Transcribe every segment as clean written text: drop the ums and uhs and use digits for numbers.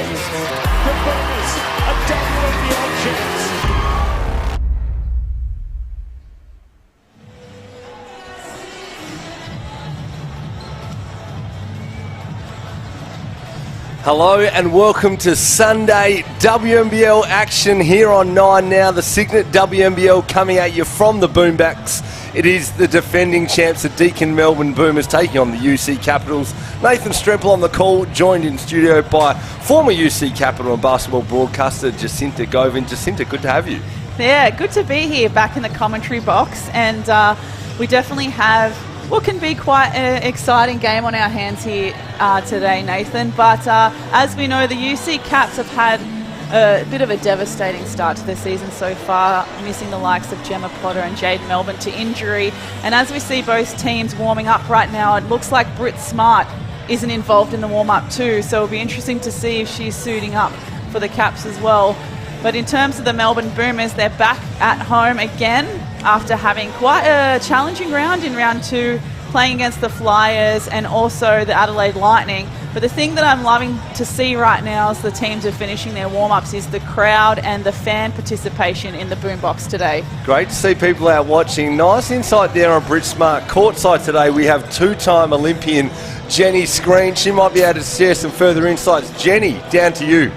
Boomers. The Boomers, a WNBL chance. Hello and welcome to Sunday WNBL action here on 9 Now. The Cygnett WNBL coming at you from the Boombacks. It is the defending champs, the Deakin Melbourne Boomers, taking on the UC Capitals. Nathan Strempel on the call, joined in studio by former UC Capital and basketball broadcaster Jacinta Govin. Jacinta, good to have you. Yeah, good to be here back in the commentary box, and we definitely have what can be quite an exciting game on our hands here today, Nathan. But as we know, the UC Caps have had a bit of a devastating start to the season so far, missing the likes of Gemma Potter and Jade Melbourne to injury. And as we see both teams warming up right now, it looks like Britt Smart isn't involved in the warm-up too, so it'll be interesting to see if she's suiting up for the Caps as well. But in terms of the Melbourne Boomers, they're back at home again after having quite a challenging round in round 2, playing against the Flyers and also the Adelaide Lightning. But the thing that I'm loving to see right now as the teams are finishing their warm-ups is the crowd and the fan participation in the boombox today. Great to see people out watching. Nice insight there on Britt Smart. Courtside today we have two-time Olympian Jenny Screen. She might be able to share some further insights. Jenny, down to you.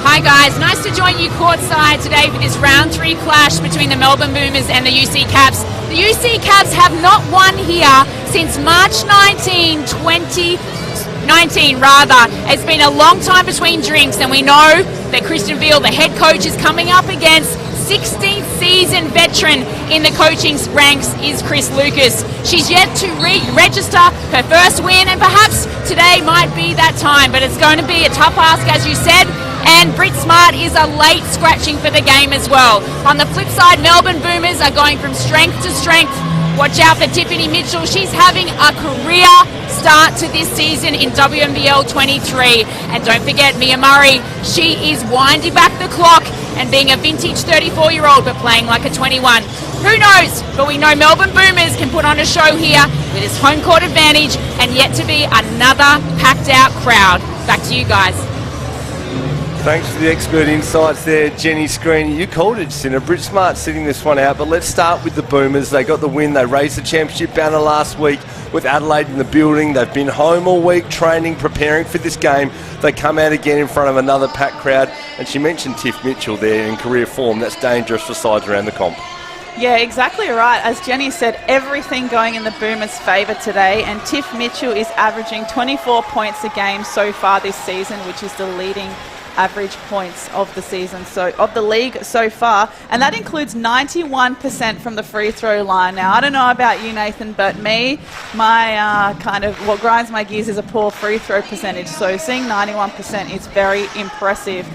Hi guys, nice to join you courtside today for this round 3 clash between the Melbourne Boomers and the UC Caps. The UC Caps have not won here since March 19, 2019 rather. It's been a long time between drinks, and we know that Kristen Veal, the head coach, is coming up against 16th season veteran in the coaching ranks is Chris Lucas. She's yet to register her first win, and perhaps today might be that time, but it's going to be a tough ask, as you said. And Britt Smart is a late scratching for the game as well. On the flip side, Melbourne Boomers are going from strength to strength. Watch out for Tiffany Mitchell. She's having a career start to this season in WNBL 23. And don't forget Mia Murray. She is winding back the clock and being a vintage 34-year-old but playing like a 21. Who knows? But we know Melbourne Boomers can put on a show here with its home court advantage and yet to be another packed out crowd. Back to you guys. Thanks for the expert insights there, Jenny Screen. You called it, Jacinta. Britt Smart sitting this one out, but let's start with the Boomers. They got the win. They raised the championship banner last week with Adelaide in the building. They've been home all week, training, preparing for this game. They come out again in front of another packed crowd, and she mentioned Tiff Mitchell there in career form. That's dangerous for sides around the comp. Yeah, exactly right. As Jenny said, everything going in the Boomers' favour today, and Tiff Mitchell is averaging 24 points a game so far this season, which is the leading average points of the season, so of the league so far, and that includes 91% from the free throw line. Now, I don't know about you, Nathan, but me, my kind of what grinds my gears is a poor free throw percentage, so seeing 91% is very impressive.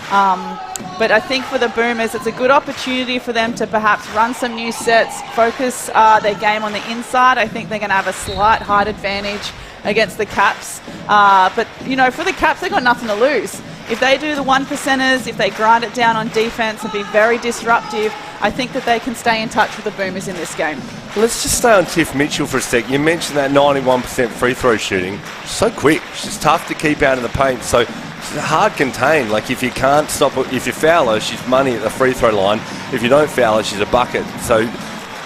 But I think for the Boomers, it's a good opportunity for them to perhaps run some new sets, focus their game on the inside. I think they're going to have a slight height advantage against the Caps, but you know, for the Caps, they've got nothing to lose. If they do the 1%ers, if they grind it down on defense and be very disruptive, I think that they can stay in touch with the Boomers in this game. Let's just stay on Tiff Mitchell for a sec. You mentioned that 91% free throw shooting. So quick. She's tough to keep out in the paint. So she's hard contained. Like if you can't stop her, if you foul her, she's money at the free throw line. If you don't foul her, she's a bucket. So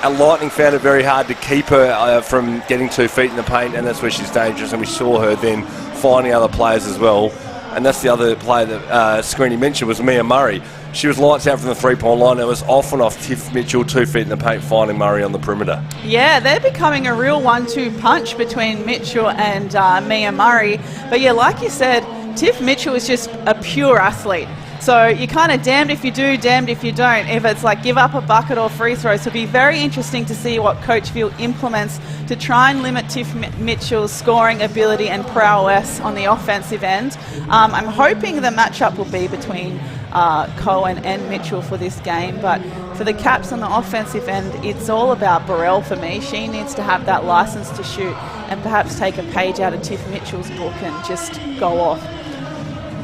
Lightning found it very hard to keep her from getting 2 feet in the paint, and that's where she's dangerous. And we saw her then finding other players as well. And that's the other player that Screeny mentioned was Mia Murray. She was lights out from the three-point line. It was off and off Tiff Mitchell, 2 feet in the paint, finding Murray on the perimeter. Yeah, they're becoming a real 1-2 punch between Mitchell and Mia Murray. But yeah, like you said, Tiff Mitchell is just a pure athlete. So you're kind of damned if you do, damned if you don't. If it's like give up a bucket or free throws, it'll be very interesting to see what Coach Veal implements to try and limit Tiff Mitchell's scoring ability and prowess on the offensive end. I'm hoping the matchup will be between Cohen and Mitchell for this game, but for the Caps on the offensive end, it's all about Burrell for me. She needs to have that license to shoot and perhaps take a page out of Tiff Mitchell's book and just go off.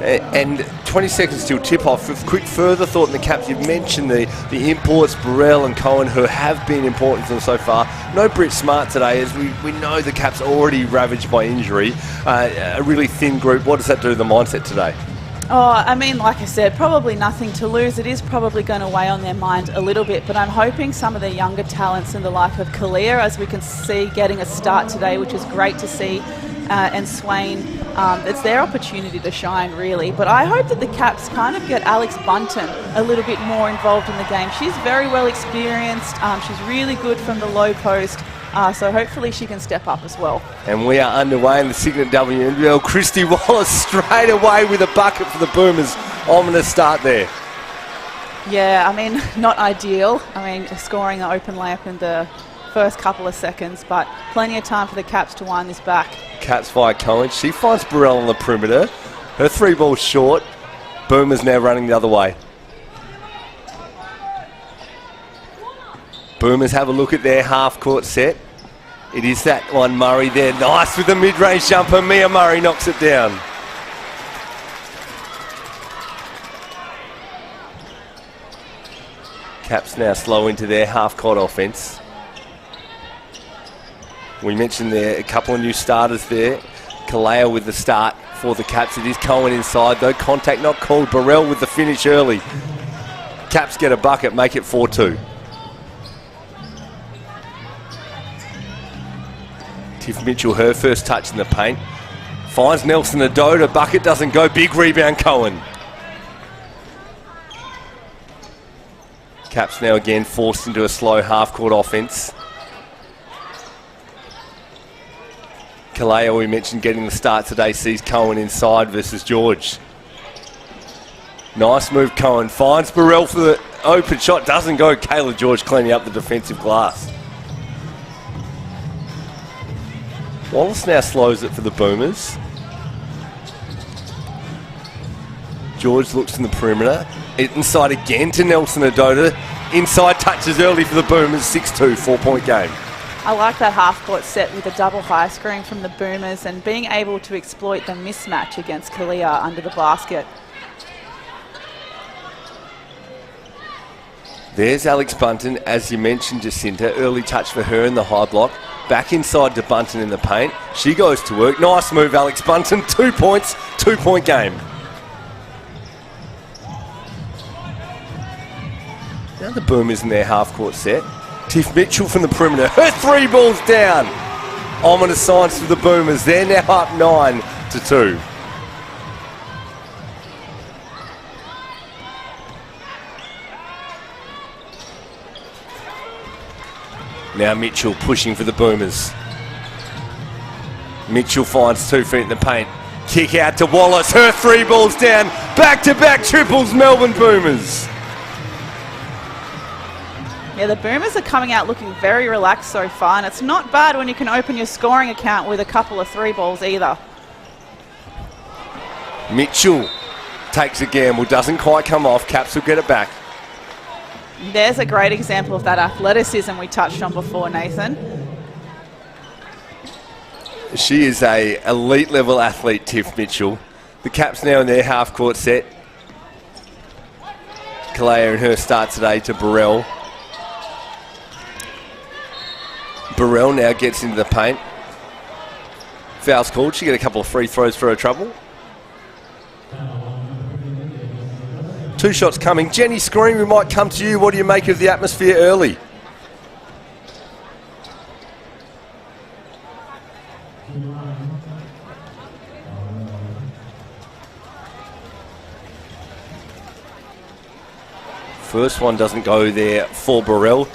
And 20 seconds till tip-off. A quick further thought in the Caps. You've mentioned the imports, Burrell and Cohen, who have been important for them so far. No Britt Smart today, as we know the Caps already ravaged by injury. A really thin group. What does that do to the mindset today? Oh, I mean, like I said, probably nothing to lose. It is probably going to weigh on their mind a little bit, but I'm hoping some of the younger talents and the like of Kalia, as we can see, getting a start today, which is great to see, and Swain, it's their opportunity to shine, really. But I hope that the Caps kind of get Alex Bunton a little bit more involved in the game. She's very well experienced. She's really good from the low post. So hopefully she can step up as well. And we are underway in the Cygnett WNBL. Christy Wallace straight away with a bucket for the Boomers. Ominous start there. Yeah, I mean, not ideal. I mean, scoring an open layup in the first couple of seconds, but plenty of time for the Caps to wind this back. Caps via Cohen. She finds Burrell on the perimeter. Her 3 ball short. Boomers now running the other way. Boomers have a look at their half-court set. It is that one, Murray there. Nice with the mid-range jumper. Mia Murray knocks it down. Caps now slow into their half-court offense. We mentioned there a couple of new starters there. Kalea with the start for the Caps. It is Cohen inside, though. Contact not called. Burrell with the finish early. Caps get a bucket, make it 4-2. Tiff Mitchell, her first touch in the paint. Finds Nelson Adoda. Bucket doesn't go. Big rebound, Cohen. Caps now again forced into a slow half-court offense. Kalea, we mentioned, getting the start today, sees Cohen inside versus George. Nice move, Cohen. Finds Burrell for the open shot. Doesn't go. Kayla George cleaning up the defensive glass. Wallace now slows it for the Boomers. George looks in the perimeter. Inside again to Nelson Adoda. Inside touches early for the Boomers. 6-2, 4-point game. I like that half-court set with a double high screen from the Boomers and being able to exploit the mismatch against Kalia under the basket. There's Alex Bunton, as you mentioned, Jacinta. Early touch for her in the high block. Back inside to Bunton in the paint. She goes to work. Nice move, Alex Bunton. 2 points, 2-point game. Now the Boomers in their half-court set. Tiff Mitchell from the perimeter. Her 3 balls down. Ominous signs for the Boomers. They're now up 9-2. Now Mitchell pushing for the Boomers. Mitchell finds 2 feet in the paint. Kick out to Wallace. Her 3 balls down. Back-to-back triples, Melbourne Boomers. Yeah, the Boomers are coming out looking very relaxed so far, and it's not bad when you can open your scoring account with a couple of 3 balls either. Mitchell takes a gamble. Doesn't quite come off. Caps will get it back. There's a great example of that athleticism we touched on before, Nathan. She is a elite level athlete, Tiff Mitchell. The Caps now in their half-court set. Kalea in her start today to Burrell. Burrell now gets into the paint. Foul's called. She get a couple of free throws for her trouble. 2 shots coming. Jenny Screen, we might come to you. What do you make of the atmosphere early? First one doesn't go there for Burrell.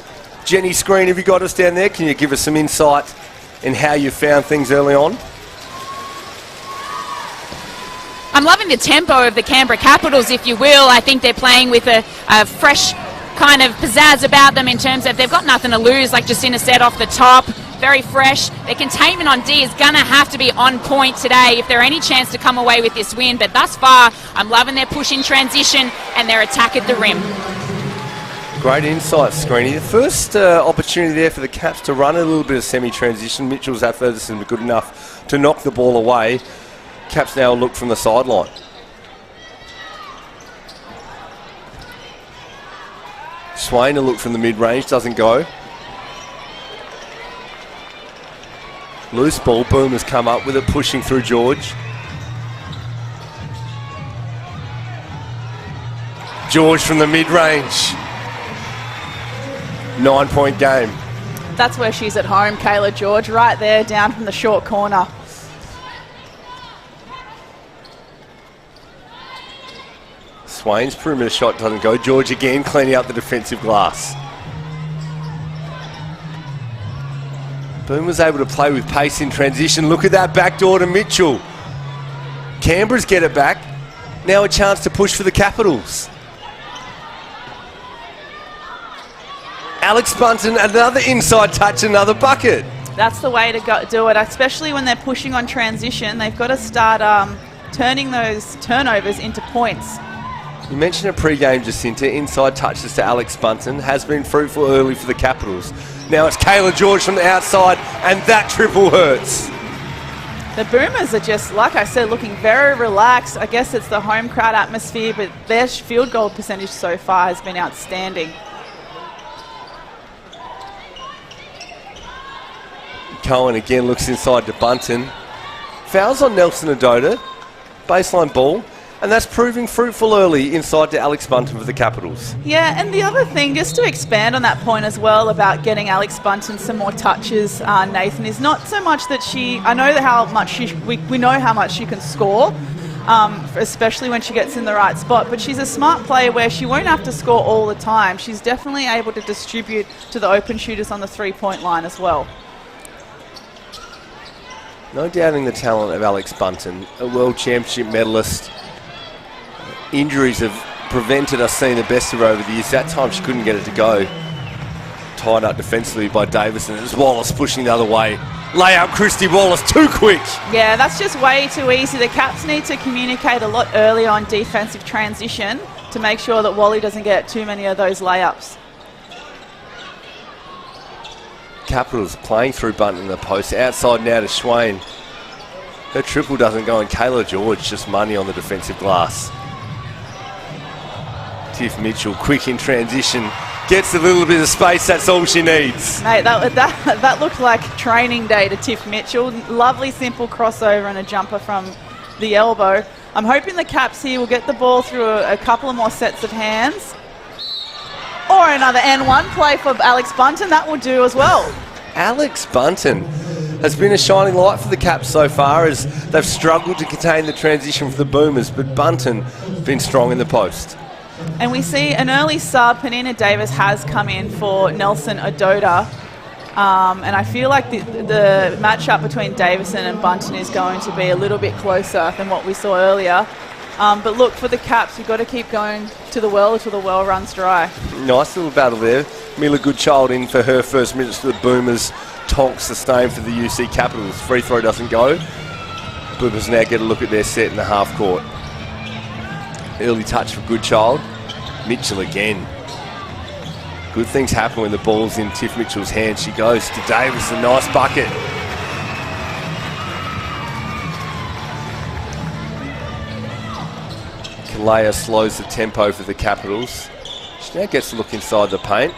Jenny Screen, have you got us down there? Can you give us some insight in how you found things early on? I'm loving the tempo of the Canberra Capitals, if you will. I think they're playing with a fresh kind of pizzazz about them in terms of they've got nothing to lose, like Jacinta said off the top. Very fresh. Their containment on D is going to have to be on point today if there are any chance to come away with this win. But thus far, I'm loving their push in transition and their attack at the rim. Great insight, Screeny. The first opportunity there for the Caps to run a little bit of semi-transition. Mitchell's athleticism good enough to knock the ball away. Caps now look from the sideline. Swain a look from the mid-range, doesn't go. Loose ball, Boomers come up with it, pushing through George. George from the mid-range. 9-point game. That's where she's at home, Kayla George, right there down from the short corner. Swain's perimeter shot doesn't go. George again cleaning up the defensive glass. Boom was able to play with pace in transition. Look at that backdoor to Mitchell. Canberra's get it back. Now a chance to push for the Capitals. Alex Bunton, another inside touch, another bucket. That's the way to do it, especially when they're pushing on transition. They've got to start turning those turnovers into points. You mentioned a pre-game, Jacinta. Inside touches to Alex Bunton. Has been fruitful early for the Capitals. Now it's Kayla George from the outside, and that triple hurts. The Boomers are just, like I said, looking very relaxed. I guess it's the home crowd atmosphere, but their field goal percentage so far has been outstanding. Cohen again looks inside to Bunton. Fouls on Nelson Adota. Baseline ball. And that's proving fruitful early inside to Alex Bunton for the Capitals. Yeah, and the other thing, just to expand on that point as well about getting Alex Bunton some more touches, Nathan, is not so much that I know how much we know how much she can score, especially when she gets in the right spot, but she's a smart player where she won't have to score all the time. She's definitely able to distribute to the open shooters on the three-point line as well. No doubting the talent of Alex Bunton, a World Championship medalist. Injuries have prevented us seeing the best of her over the years. That time she couldn't get it to go. Tied up defensively by Davison. It was Wallace pushing the other way. Layup, Christy Wallace, too quick. Yeah, that's just way too easy. The Caps need to communicate a lot earlier on defensive transition to make sure that Wally doesn't get too many of those layups. Capitals playing through Bunton in the post. Outside now to Swain. Her triple doesn't go, and Kayla George just money on the defensive glass. Tiff Mitchell, quick in transition, gets a little bit of space, that's all she needs. Mate, that looked like training day to Tiff Mitchell. Lovely simple crossover and a jumper from the elbow. I'm hoping the Caps here will get the ball through a couple of more sets of hands. Or another N1 play for Alex Bunton, that will do as well. Alex Bunton has been a shining light for the Caps so far as they've struggled to contain the transition for the Boomers, but Bunton been strong in the post. And we see an early sub. Panina Davis has come in for Nelson Adota. And I feel like the matchup between Davison and Bunton is going to be a little bit closer than what we saw earlier. But look, for the Caps, you've got to keep going to the well until the well runs dry. Nice little battle there. Mila Goodchild in for her first minutes for the Boomers. Tonk sustained for the UC Capitals. Free throw doesn't go. Boomers now get a look at their set in the half court. Early touch for Goodchild. Mitchell again. Good things happen when the ball's in Tiff Mitchell's hands. She goes to Davis, a nice bucket. Kalea slows the tempo for the Capitals. She now gets a look inside the paint.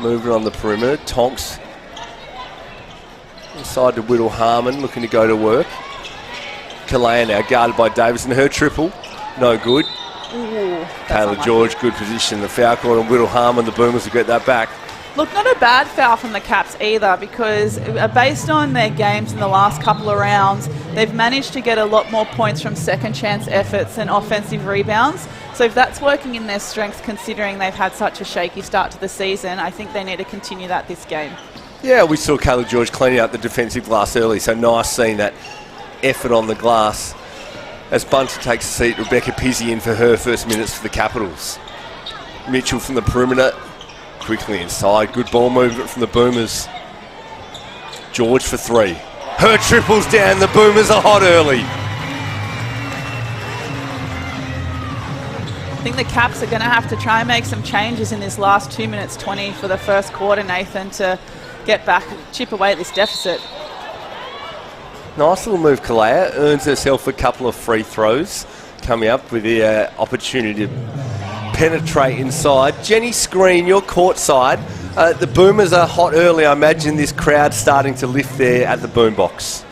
Moving on the perimeter. Tonks inside to Whittle Harmon, looking to go to work. Kalea now guarded by Davis, and her triple, no good. Kayla George, good position. The foul call on Whittle Harmon, the Boomers will get that back. Look, not a bad foul from the Caps either, because based on their games in the last couple of rounds, they've managed to get a lot more points from second chance efforts and offensive rebounds. So if that's working in their strength, considering they've had such a shaky start to the season, I think they need to continue that this game. Yeah, we saw Kayla George cleaning out the defensive glass early, so nice seeing that effort on the glass. As Bunter takes a seat, Rebecca Pizzi in for her first minutes for the Capitals. Mitchell from the perimeter, quickly inside. Good ball movement from the Boomers. George for three. Her triples down, the Boomers are hot early. I think the Caps are going to have to try and make some changes in this last 2 minutes 20 for the first quarter, Nathan, to get back, chip away at this deficit. Nice little move, Kalea. Earns herself a couple of free throws. Coming up with the opportunity to penetrate inside. Jenny Screen, you're courtside. The Boomers are hot early. I imagine this crowd starting to lift there at the boombox.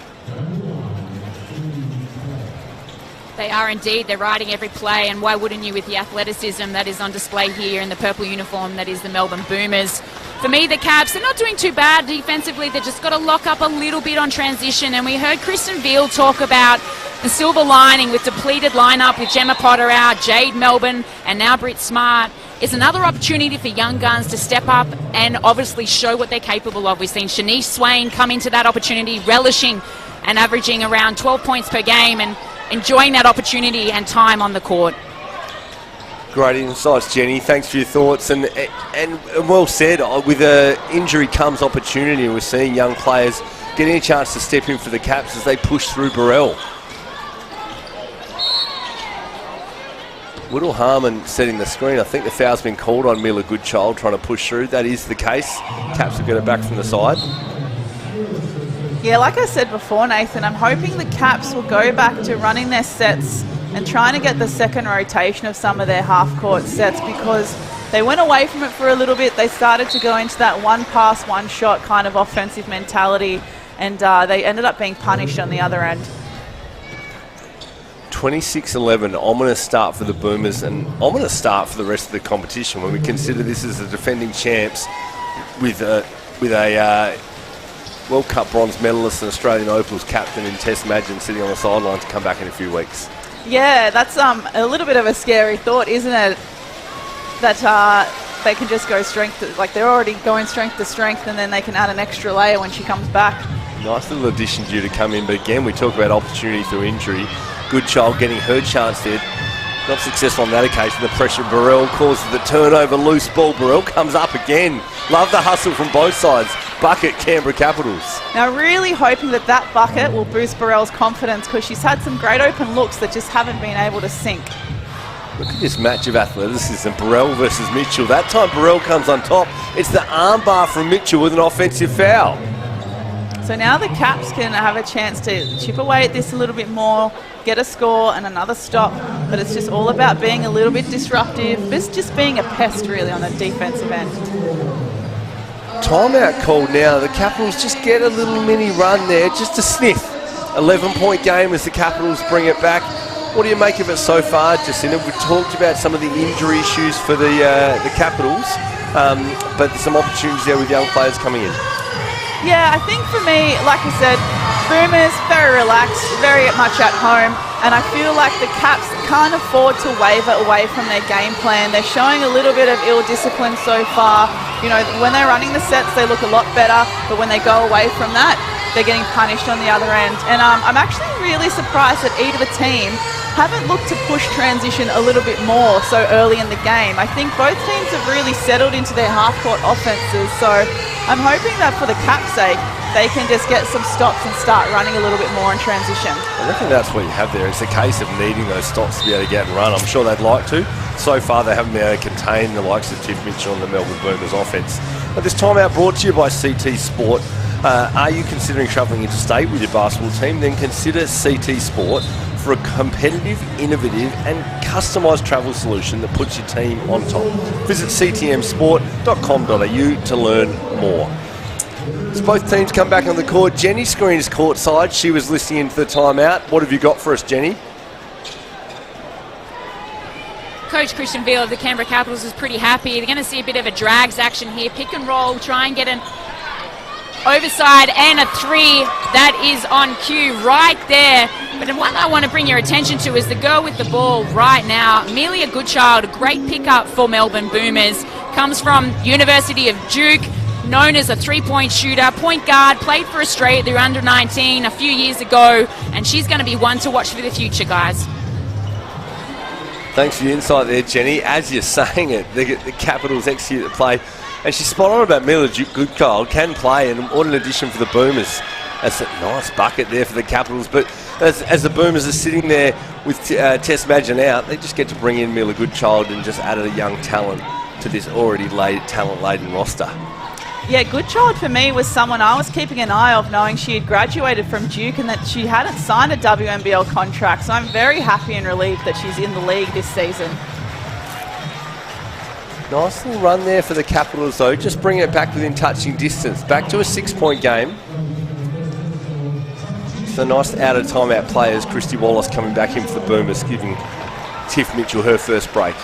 They are indeed. They're riding every play, and why wouldn't you with the athleticism that is on display here in the purple uniform that is the Melbourne Boomers. For me, the Caps, they're not doing too bad defensively. They've just got to lock up a little bit on transition, and we heard Kristen Veal talk about the silver lining with depleted lineup with Gemma Potter out, Jade Melbourne, and now Britt Smart. It's another opportunity for young guns to step up and obviously show what they're capable of. We've seen Shanice Swain come into that opportunity, relishing and averaging around 12 points per game and enjoying that opportunity and time on the court. Great insights, Jenny. Thanks for your thoughts. And well said, with injury comes opportunity. We're seeing young players getting a chance to step in for the Caps as they push through Burrell. Whittle Harmon setting the screen. I think the foul's been called on Mila Goodchild trying to push through. That is the case. Caps will get it back from the side. Yeah, like I said before, Nathan, I'm hoping the Caps will go back to running their sets and trying to get the second rotation of some of their half-court sets, because they went away from it for a little bit. They started to go into that one pass, one shot kind of offensive mentality, and they ended up being punished on the other end. 26-11, ominous start for the Boomers, and ominous start for the rest of the competition when we consider this as the defending champs with a World Cup bronze medalist and Australian Opals captain in Tess Madgen sitting on the sideline to come back in a few weeks. Yeah, that's a little bit of a scary thought, isn't it? That they can just go strength, like they're already going strength to strength, and then they can add an extra layer when she comes back. Nice little addition due to come in, but again, we talk about opportunity through injury. Goodchild getting her chance there. Not successful on that occasion. The pressure of Burrell causes the turnover, loose ball. Burrell comes up again. Love the hustle from both sides. Bucket, Canberra Capitals. Now really hoping that that bucket will boost Burrell's confidence, because she's had some great open looks that just haven't been able to sink. Look at this match of athleticism. Burrell versus Mitchell. That time Burrell comes on top. It's the armbar from Mitchell with an offensive foul. So now the Caps can have a chance to chip away at this a little bit more, get a score and another stop, but it's just all about being a little bit disruptive, just being a pest really on the defensive end. Timeout called now. The Capitals just get a little mini run there, just a sniff. 11-point game as the Capitals bring it back. What do you make of it so far, Jacinta? We've talked about some of the injury issues for the Capitals, but some opportunities there with young players coming in. Yeah, I think for me, like I said, Boomers, very relaxed, very much at home, and I feel like the Caps can't afford to waver away from their game plan. They're showing a little bit of ill discipline so far. You know, when they're running the sets, they look a lot better, but when they go away from that, they're getting punished on the other end. And I'm actually really surprised that either team haven't looked to push transition a little bit more so early in the game. I think both teams have really settled into their half-court offenses, so I'm hoping that for the Caps' sake, they can just get some stops and start running a little bit more in transition. I reckon that's what you have there. It's a case of needing those stops to be able to get and run. I'm sure they'd like to. So far, they haven't been able to contain the likes of Tiff Mitchell and the Melbourne Boomers offense. But this timeout brought to you by CT Sport. Are you considering travelling interstate with your basketball team? Then consider CT Sport for a competitive, innovative and customised travel solution that puts your team on top. Visit ctmsport.com.au to learn more. As both teams come back on the court, Jenny Screen is courtside. She was listening in for the timeout. What have you got for us, Jenny? Coach Christian Veal of the Canberra Capitals is pretty happy. They're going to see a bit of a drags action here. Pick and roll, try and get an overside and a three. That is on cue right there. But the one I want to bring your attention to is the girl with the ball right now, Amelia Goodchild, a great pickup for Melbourne Boomers. Comes from University of Duke, known as a three-point shooter, point guard, played for Australia through under-19 a few years ago, and she's going to be one to watch for the future, guys. Thanks for the insight there, Jenny. As you're saying it, the Capitals execute the play. And she's spot on about Mila Goodchild, can play, and what an addition for the Boomers. That's a nice bucket there for the Capitals. But as the Boomers are sitting there with Tess Madgen out, they just get to bring in Mila Goodchild and just add a young talent to this already talent-laden roster. Yeah, Goodchild for me was someone I was keeping an eye of, knowing she had graduated from Duke and that she hadn't signed a WNBL contract. So I'm very happy and relieved that she's in the league this season. Nice little run there for the Capitals, though. Just bringing it back within touching distance. Back to a 6-point game. So nice out of timeout players. Christy Wallace coming back in for the Boomers, giving Tiff Mitchell her first break.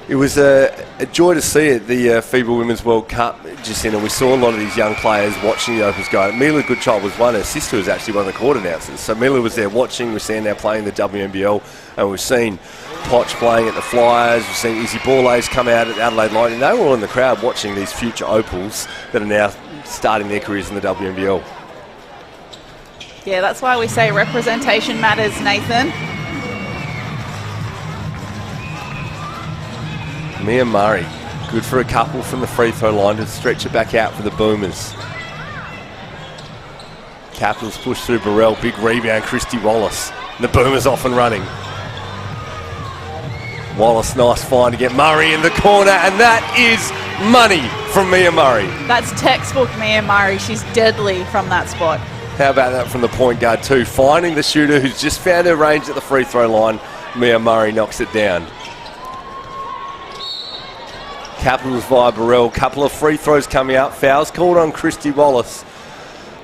It was a joy to see it, the FIBA Women's World Cup, Jacinta. We saw a lot of these young players watching the Opens go. Mila Goodchild was one. Her sister was actually one of the court announcers. So Mila was there watching. We're seeing now playing the WNBL. And we've seen Potch playing at the Flyers. We've seen Izzy Borlase come out at Adelaide Lightning. They were all in the crowd watching these future Opals that are now starting their careers in the WNBL. Yeah, that's why we say representation matters, Nathan. Mia Murray, good for a couple from the free throw line to stretch it back out for the Boomers. Capitals push through Burrell, big rebound, Christy Wallace. And the Boomers off and running. Wallace, nice find to get Murray in the corner, and that is money from Mia Murray. That's textbook Mia Murray. She's deadly from that spot. How about that from the point guard too? Finding the shooter who's just found her range at the free throw line. Mia Murray knocks it down. Capitals via Burrell. Couple of free throws coming up. Fouls called on Christy Wallace.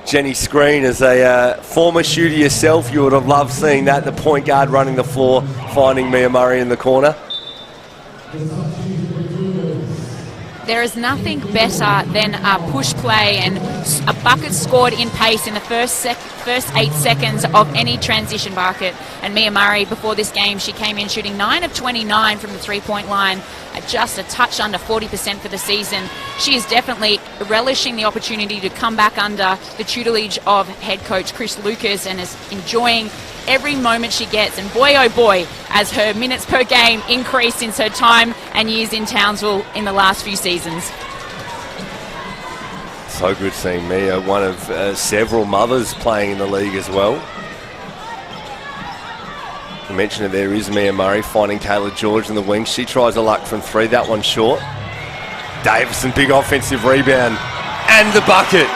Jenny Screen, as a former shooter yourself, you would have loved seeing that. The point guard running the floor, finding Mia Murray in the corner. There is nothing better than a push play and a bucket scored in pace in the first 8 seconds of any transition bucket. And Mia Murray, before this game, she came in shooting 9 of 29 from the three-point line, at just a touch under 40% for the season. She is definitely relishing the opportunity to come back under the tutelage of head coach Chris Lucas and is enjoying every moment she gets. And boy, oh boy, as her minutes per game increase since her time and years in Townsville in the last few seasons. So good seeing Mia, one of several mothers playing in the league as well. I mentioned it, there is Mia Murray finding Kayla George in the wing. She tries her luck from three, that one short. Davison, big offensive rebound, and the bucket.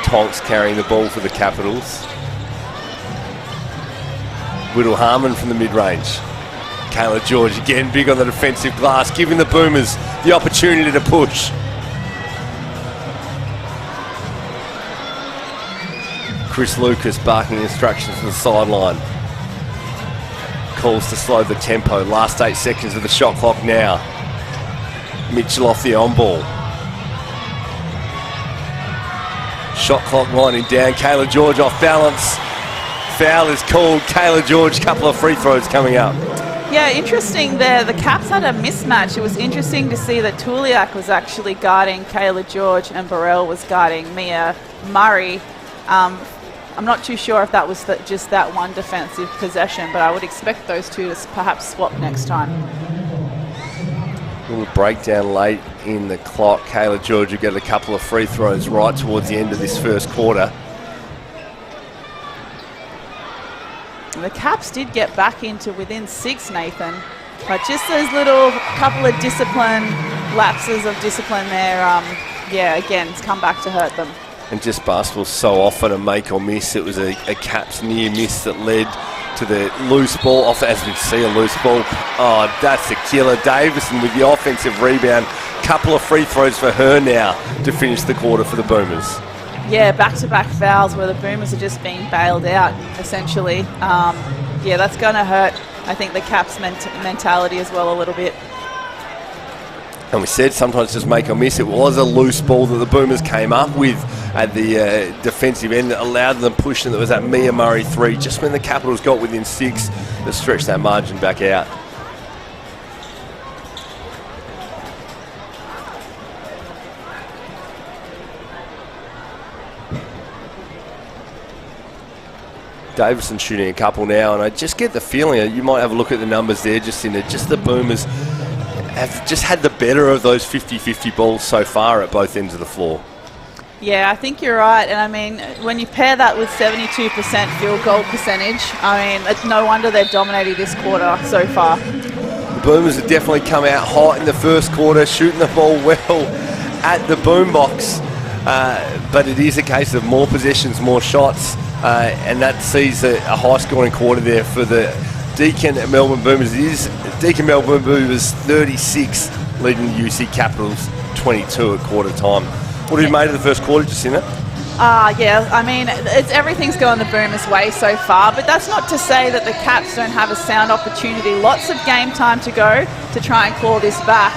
Tonks carrying the ball for the Capitals. Whittle Harmon from the mid-range. Kayla George again big on the defensive glass, giving the Boomers the opportunity to push. Chris Lucas barking instructions from the sideline. Calls to slow the tempo. Last 8 seconds of the shot clock now. Mitchell off the on-ball. Shot clock winding down. Kayla George off balance. Foul is called. Kayla George, couple of free throws coming up. Yeah, interesting there. The Caps had a mismatch. It was interesting to see that Tuliak was actually guarding Kayla George and Burrell was guarding Mia Murray. I'm not too sure if that was just that one defensive possession, but I would expect those two to perhaps swap next time. A little breakdown late in the clock. Kayla George will get a couple of free throws right towards the end of this first quarter. The Caps did get back into within 6, Nathan, but just those little couple of lapses of discipline there, yeah, again, it's come back to hurt them. And just basketball's so often a make or miss. It was a Caps near miss that led to the loose ball. Off, as we see, a loose ball. Oh, that's a killer. Davison with the offensive rebound. Couple of free throws for her now to finish the quarter for the Boomers. Yeah, back-to-back fouls where the Boomers are just being bailed out, essentially. Yeah, that's going to hurt, I think, the Caps' mentality as well a little bit. And we said sometimes just make or miss. It was a loose ball that the Boomers came up with at the defensive end that allowed them push, and it was that Mia Murray three just when the Capitals got within 6 that stretched that margin back out. Davison shooting a couple now, and I just get the feeling, you might have a look at the numbers there, just the Boomers have just had the better of those 50-50 balls so far at both ends of the floor. Yeah, I think you're right. And I mean, when you pair that with 72% field goal percentage, I mean, it's no wonder they're dominating this quarter so far. The Boomers have definitely come out hot in the first quarter, shooting the ball well at the boombox. but it is a case of more possessions, more shots, and that sees a high-scoring quarter there for the Deakin Melbourne Boomers. It is Deakin Melbourne Boomers 36, leading the UC Capitals 22 at quarter time. What have you made of the first quarter, Jacinta? Yeah, I mean, everything's going the Boomers' way so far, but that's not to say that the Caps don't have a sound opportunity. Lots of game time to go to try and claw this back.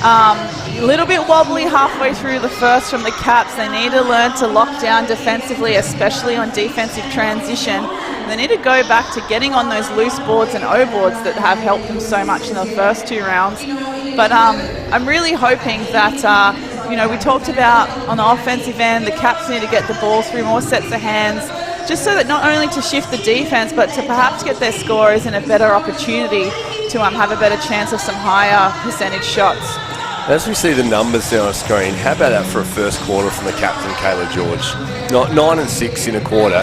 A little bit wobbly halfway through the first from the Caps. They need to learn to lock down defensively, especially on defensive transition. They need to go back to getting on those loose boards and O-boards that have helped them so much in the first 2 rounds. But I'm really hoping that, you know, we talked about on the offensive end, the Caps need to get the ball through more sets of hands, just so that not only to shift the defense, but to perhaps get their scorers in a better opportunity to have a better chance of some higher percentage shots. As we see the numbers there on screen, how about that for a first quarter from the captain, Kayla George? 9 and 6 in a quarter.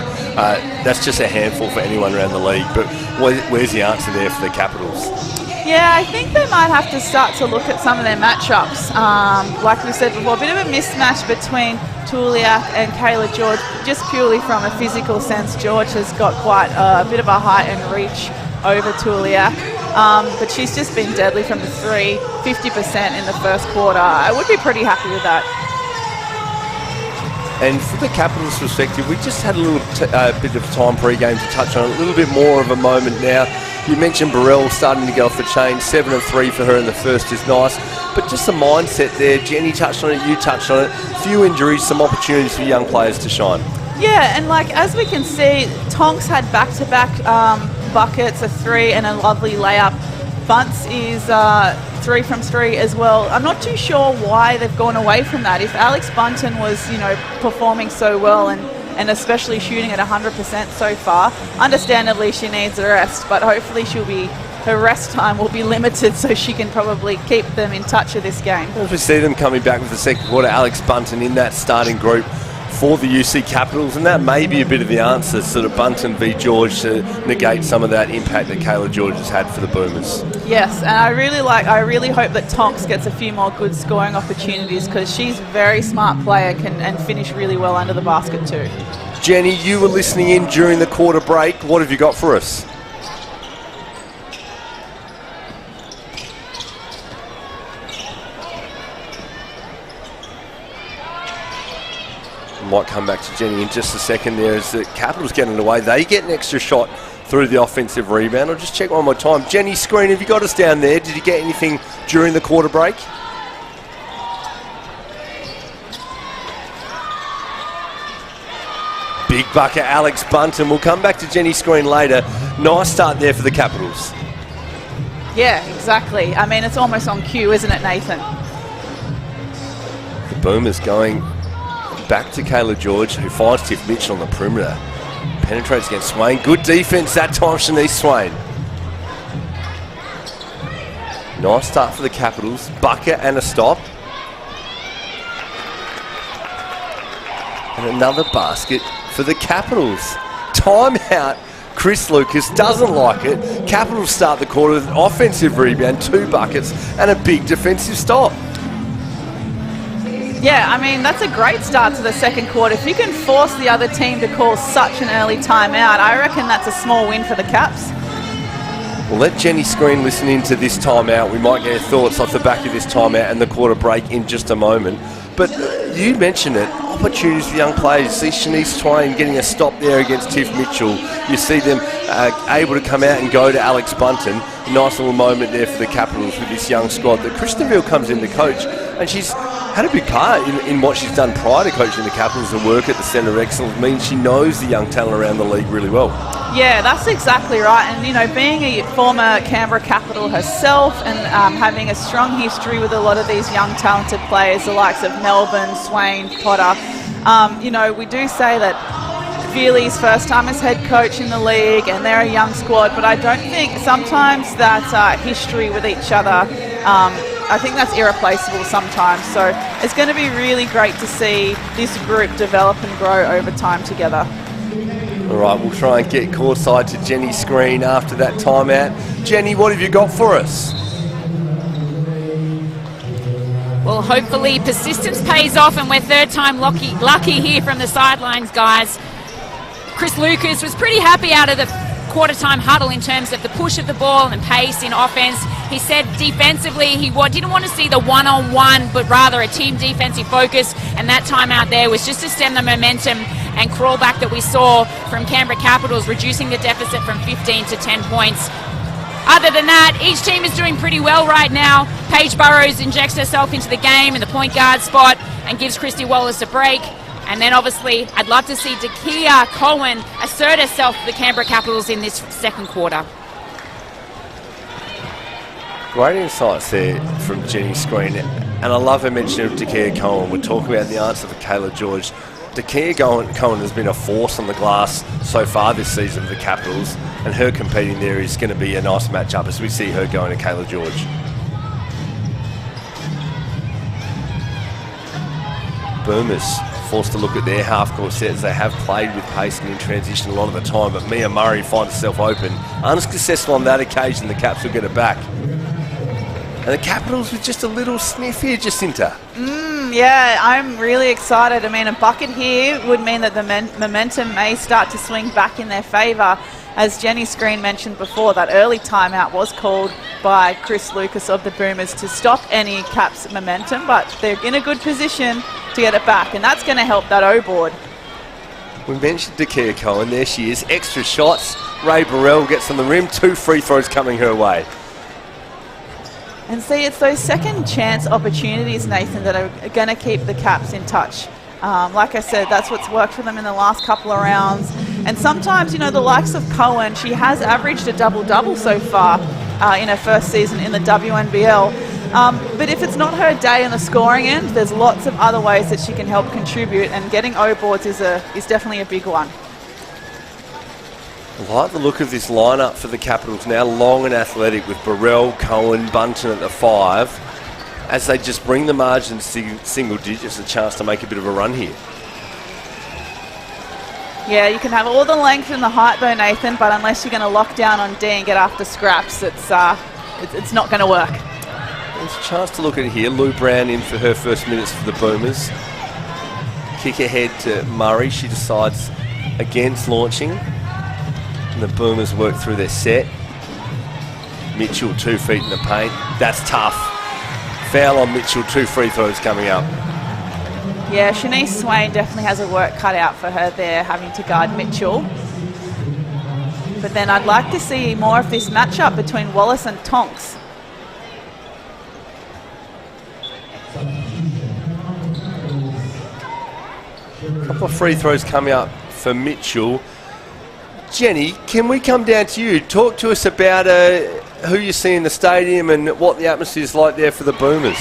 That's just a handful for anyone around the league, but where's the answer there for the Capitals? Yeah, I think they might have to start to look at some of their matchups. Like we said before, a bit of a mismatch between Tuliak and Kayla George, just purely from a physical sense. George has got quite a bit of a height and reach over Tuliak. But she's just been deadly from the 3, 50% in the first quarter. I would be pretty happy with that. And from the Capitals' perspective, we just had a little bit of time pre-game to touch on a little bit more of a moment now. You mentioned Burrell starting to go off the chain. 7 and 3 for her in the first is nice. But just the mindset there. Jenny touched on it, you touched on it. Few injuries, some opportunities for young players to shine. Yeah, and like as we can see, Tonks had back-to-back buckets, a 3 and a lovely layup. Bunce is 3 from 3 as well. I'm not too sure why they've gone away from that. If Alex Bunton was, you know, performing so well and especially shooting at 100% so far, understandably she needs a rest, but hopefully her rest time will be limited so she can probably keep them in touch of this game. As we see them coming back with the second quarter, Alex Bunton in that starting group for the UC Capitals, and that may be a bit of the answer, sort of Bunton v George, to negate some of that impact that Kayla George has had for the Boomers. Yes, and I really hope that Tonks gets a few more good scoring opportunities, because she's a very smart player and finish really well under the basket too. Jenny, you were listening in during the quarter break. What have you got for us? Might come back to Jenny in just a second there as the Capitals getting it away. They get an extra shot through the offensive rebound. I'll just check one more time. Jenny, screen, have you got us down there? Did you get anything during the quarter break? Big bucket, Alex Bunton. We'll come back to Jenny's screen later. Nice start there for the Capitals. Yeah, exactly. I mean, it's almost on cue, isn't it, Nathan? The Boomers going back to Kayla George, who finds Tiff Mitchell on the perimeter. Penetrates against Swain. Good defense that time, Shanice Swain. Nice start for the Capitals. Bucket and a stop. And another basket for the Capitals. Timeout. Chris Lucas doesn't like it. Capitals start the quarter with an offensive rebound, 2 buckets, and a big defensive stop. Yeah, I mean, that's a great start to the second quarter. If you can force the other team to call such an early timeout, I reckon that's a small win for the Caps. We'll let Jenny Screen listen into this timeout. We might get her thoughts off the back of this timeout and the quarter break in just a moment. But you mentioned it, opportunities for young players. You see Shanice Swain getting a stop there against Tiff Mitchell. You see them able to come out and go to Alex Bunton. A nice little moment there for the Capitals with this young squad that Christenville comes in to coach, and she's had a big part in what she's done prior to coaching the Capitals. The work at the Centre of Excellence means she knows the young talent around the league really well. Yeah, that's exactly right. And, you know, being a former Canberra Capital herself and having a strong history with a lot of these young talented players, the likes of Melbourne, Swain, Potter, you know, we do say that Veely's first time as head coach in the league and they're a young squad, but I don't think sometimes that history with each other, I think that's irreplaceable sometimes. So it's going to be really great to see this group develop and grow over time together. All right, we'll try and get courtside to Jenny's screen after that timeout. Jenny, what have you got for us? Well, hopefully persistence pays off, and we're third time lucky here from the sidelines, guys. Chris Lucas was pretty happy out of the quarter time huddle in terms of the push of the ball and pace in offense. He said defensively he didn't want to see the one-on-one, but rather a team defensive focus, and that timeout there was just to stem the momentum and crawl back that we saw from Canberra Capitals, reducing the deficit from 15 to 10 points. Other than that, each team is doing pretty well right now. Paige Burrows injects herself into the game in the point guard spot and gives Christy Wallace a break. And then obviously, I'd love to see Dakia Cohen assert herself for the Canberra Capitals in this second quarter. Great insights there from Jenny's screen. And I love her mention of Dakia Cohen. We're talking about the answer for Kayla George. Dakia Cohen has been a force on the glass so far this season for the Capitals, and her competing there is going to be a nice matchup as we see her going to Kayla George. Boomers forced to look at their half-court sets. They have played with pace and in transition a lot of the time, but Mia Murray finds herself open. Unsuccessful on that occasion, the Caps will get it back. And the Capitals with just a little sniff here, Jacinta. Yeah, I'm really excited. I mean, a bucket here would mean that the momentum may start to swing back in their favour. As Jenny Screen mentioned before, that early timeout was called by Chris Lucas of the Boomers to stop any Caps momentum, but they're in a good position to get it back, and that's going to help that O board. We mentioned Dakia Cohen. There she is. Extra shots. Ray Burrell gets on the rim. 2 free throws coming her way. And see, it's those second chance opportunities, Nathan, that are going to keep the Caps in touch. Like I said, that's what's worked for them in the last couple of rounds. And sometimes, you know, the likes of Cohen, she has averaged a double-double so far in her first season in the WNBL. But if it's not her day in the scoring end, there's lots of other ways that she can help contribute, and getting O-boards is definitely a big one. I like the look of this lineup for the Capitals now, long and athletic, with Burrell, Cohen, Bunton at the 5, as they just bring the margins to single digits, a chance to make a bit of a run here. Yeah, you can have all the length and the height though, Nathan, but unless you're going to lock down on D and get after scraps, it's not going to work. There's a chance to look at it here. Lou Brown in for her first minutes for the Boomers. Kick ahead to Murray. She decides against launching. And the Boomers work through their set. Mitchell 2 feet in the paint. That's tough. Foul on Mitchell, 2 free throws coming up. Yeah, Shanice Swain definitely has a work cut out for her there, having to guard Mitchell. But then I'd like to see more of this matchup between Wallace and Tonks. A couple of free throws coming up for Mitchell. Jenny, can we come down to you? Talk to us about who you see in the stadium and what the atmosphere is like there for the Boomers.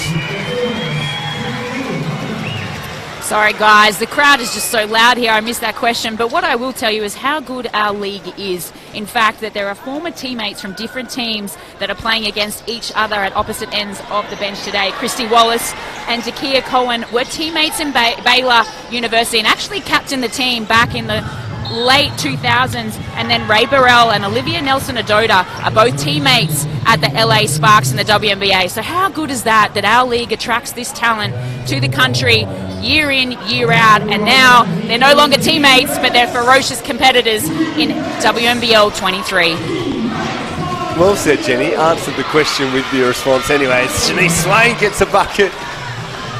Sorry guys, the crowd is just so loud here, I missed that question, but what I will tell you is how good our league is. In fact, that there are former teammates from different teams that are playing against each other at opposite ends of the bench today. Christy Wallace and Dakia Cohen were teammates in Baylor University and actually captained the team back in the late 2000s, and then Ray Burrell and Olivia Nelson-Adoda are both teammates at the LA Sparks in the WNBA. So how good is that our league attracts this talent to the country year in, year out, and now they're no longer teammates, but they're ferocious competitors in WNBL 23. Well said, Jenny. Answered the question with your response anyway. Shanice Swain gets a bucket.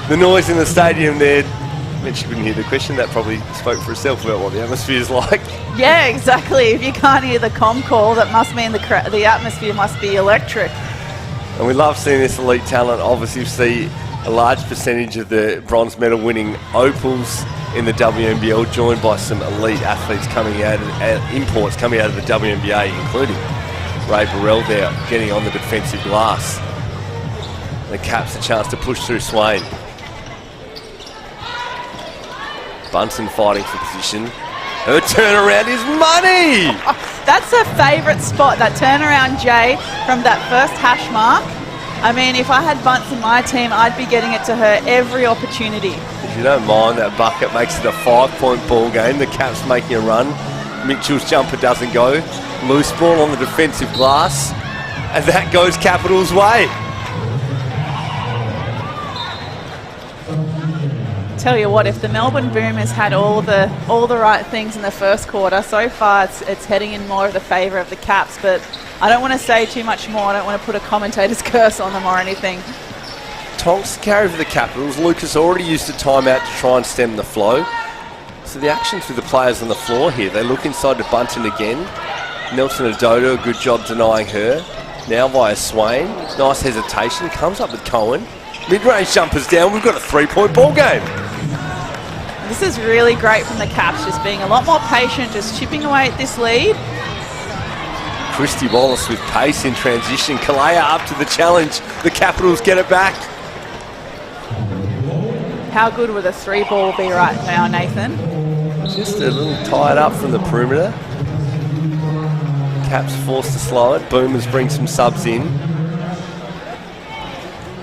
The noise in the stadium there, I mean, she couldn't hear the question. That probably spoke for itself about what the atmosphere is like. Yeah, exactly. If you can't hear the comm call, that must mean the atmosphere must be electric. And we love seeing this elite talent. Obviously, you see a large percentage of the bronze medal winning opals in the WNBL, joined by some elite athletes coming out of imports coming out of the WNBA, including Ray Burrell there, getting on the defensive glass. The Caps a chance to push through Swain. Bunton fighting for position. Her turnaround is money! That's her favourite spot, that turnaround J from that first hash mark. I mean, if I had Bunce in my team, I'd be getting it to her every opportunity. If you don't mind, that bucket makes it a 5-point ball game. The Caps making a run. Mitchell's jumper doesn't go. Loose ball on the defensive glass. And that goes Capitals' way. Tell you what, if the Melbourne Boomers had all the right things in the first quarter, so far it's heading in more of the favour of the Caps, but I don't want to say too much more. I don't want to put a commentator's curse on them or anything. Tonks carry for the Capitals. Lucas already used a timeout to try and stem the flow. So the actions with the players on the floor here. They look inside to Bunton again. Nelson Adoda, a good job denying her. Now via Swain. Nice hesitation. Comes up with Cohen. Mid-range jumpers down. We've got a 3-point ball game. This is really great from the Caps, just being a lot more patient, just chipping away at this lead. Christy Wallace with pace in transition. Kalea up to the challenge. The Capitals get it back. How good would a 3-ball be right now, Nathan? Just a little tied up from the perimeter. Caps forced to slow it. Boomers bring some subs in.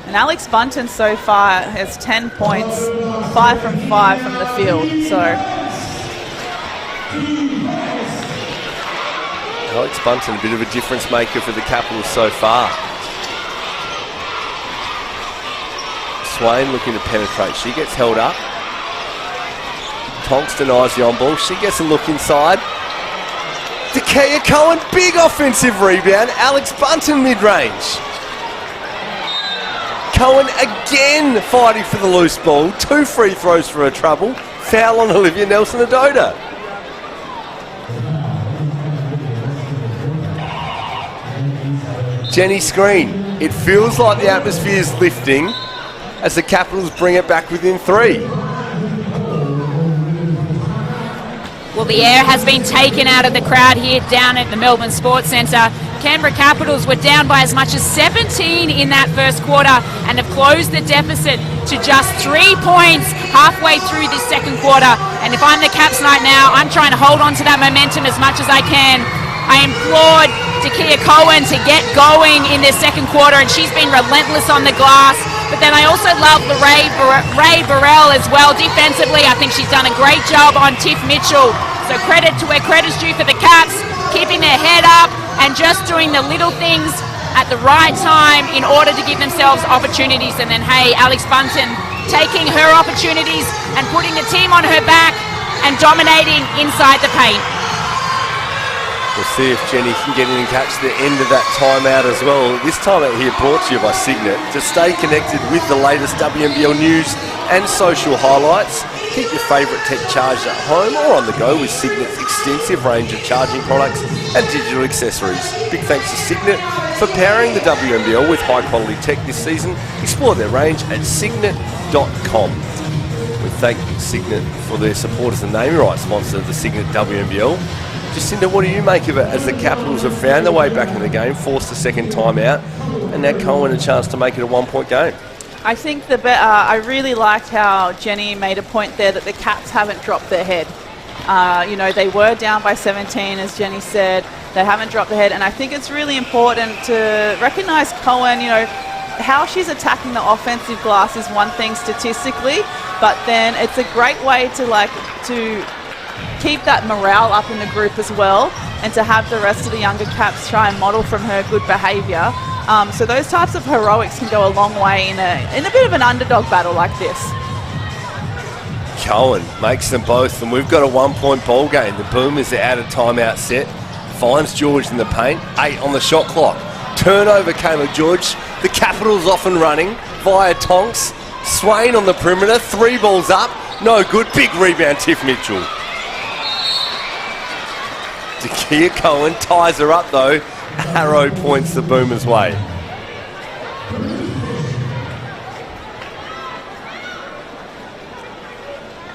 And Alex Bunton so far has 10 points, 5 from 5 from the field. So Alex Bunton, a bit of a difference maker for the Capitals so far. Swain looking to penetrate. She gets held up. Tonks denies the on-ball. She gets a look inside. Dekia Cohen, big offensive rebound. Alex Bunton mid-range. Cohen again fighting for the loose ball. 2 free throws for her trouble. Foul on Olivia Nelson-Adoda. Jenny Screen. It feels like the atmosphere is lifting as the Capitals bring it back within 3. Well, the air has been taken out of the crowd here down at the Melbourne Sports Centre. Canberra Capitals were down by as much as 17 in that first quarter and have closed the deficit to just 3 points halfway through this second quarter. And if I'm the Caps right now, I'm trying to hold on to that momentum as much as I can. I implored Dekia Cohen to get going in this second quarter, and she's been relentless on the glass. But then I also love Ray Burrell as well. Defensively, I think she's done a great job on Tiff Mitchell. So credit to where credit's due for the Caps, keeping their head up and just doing the little things at the right time in order to give themselves opportunities. And then, hey, Alex Bunton taking her opportunities and putting the team on her back and dominating inside the paint. We'll see if Jenny can get in and catch the end of that timeout as well. This timeout here brought to you by Cygnett. To stay connected with the latest WNBL news and social highlights, keep your favourite tech charged at home or on the go with Cygnett's extensive range of charging products and digital accessories. Big thanks to Cygnett for powering the WNBL with high-quality tech this season. Explore their range at cygnett.com. We thank Cygnett for their support as the naming rights sponsor of the Cygnett WNBL. Jacinda, what do you make of it as the Capitals have found their way back in the game, forced a second timeout, and now Cohen a chance to make it a 1-point game? I think I really liked how Jenny made a point there that the Caps haven't dropped their head. You know, they were down by 17, as Jenny said. They haven't dropped their head, and I think it's really important to recognise Cohen. You know, how she's attacking the offensive glass is one thing statistically, but then it's a great way to keep that morale up in the group as well, and to have the rest of the younger Caps try and model from her good behaviour. So those types of heroics can go a long way in a bit of an underdog battle like this. Cohen makes them both, and we've got a 1-point ball game. The Boomers are out of timeout set. Finds George in the paint. 8 on the shot clock. Turnover, Kayla George. The Capitals off and running via Tonks. Swain on the perimeter. 3 balls up. No good. Big rebound, Tiff Mitchell. Dekia Cohen ties her up though. Arrow points the Boomers' way.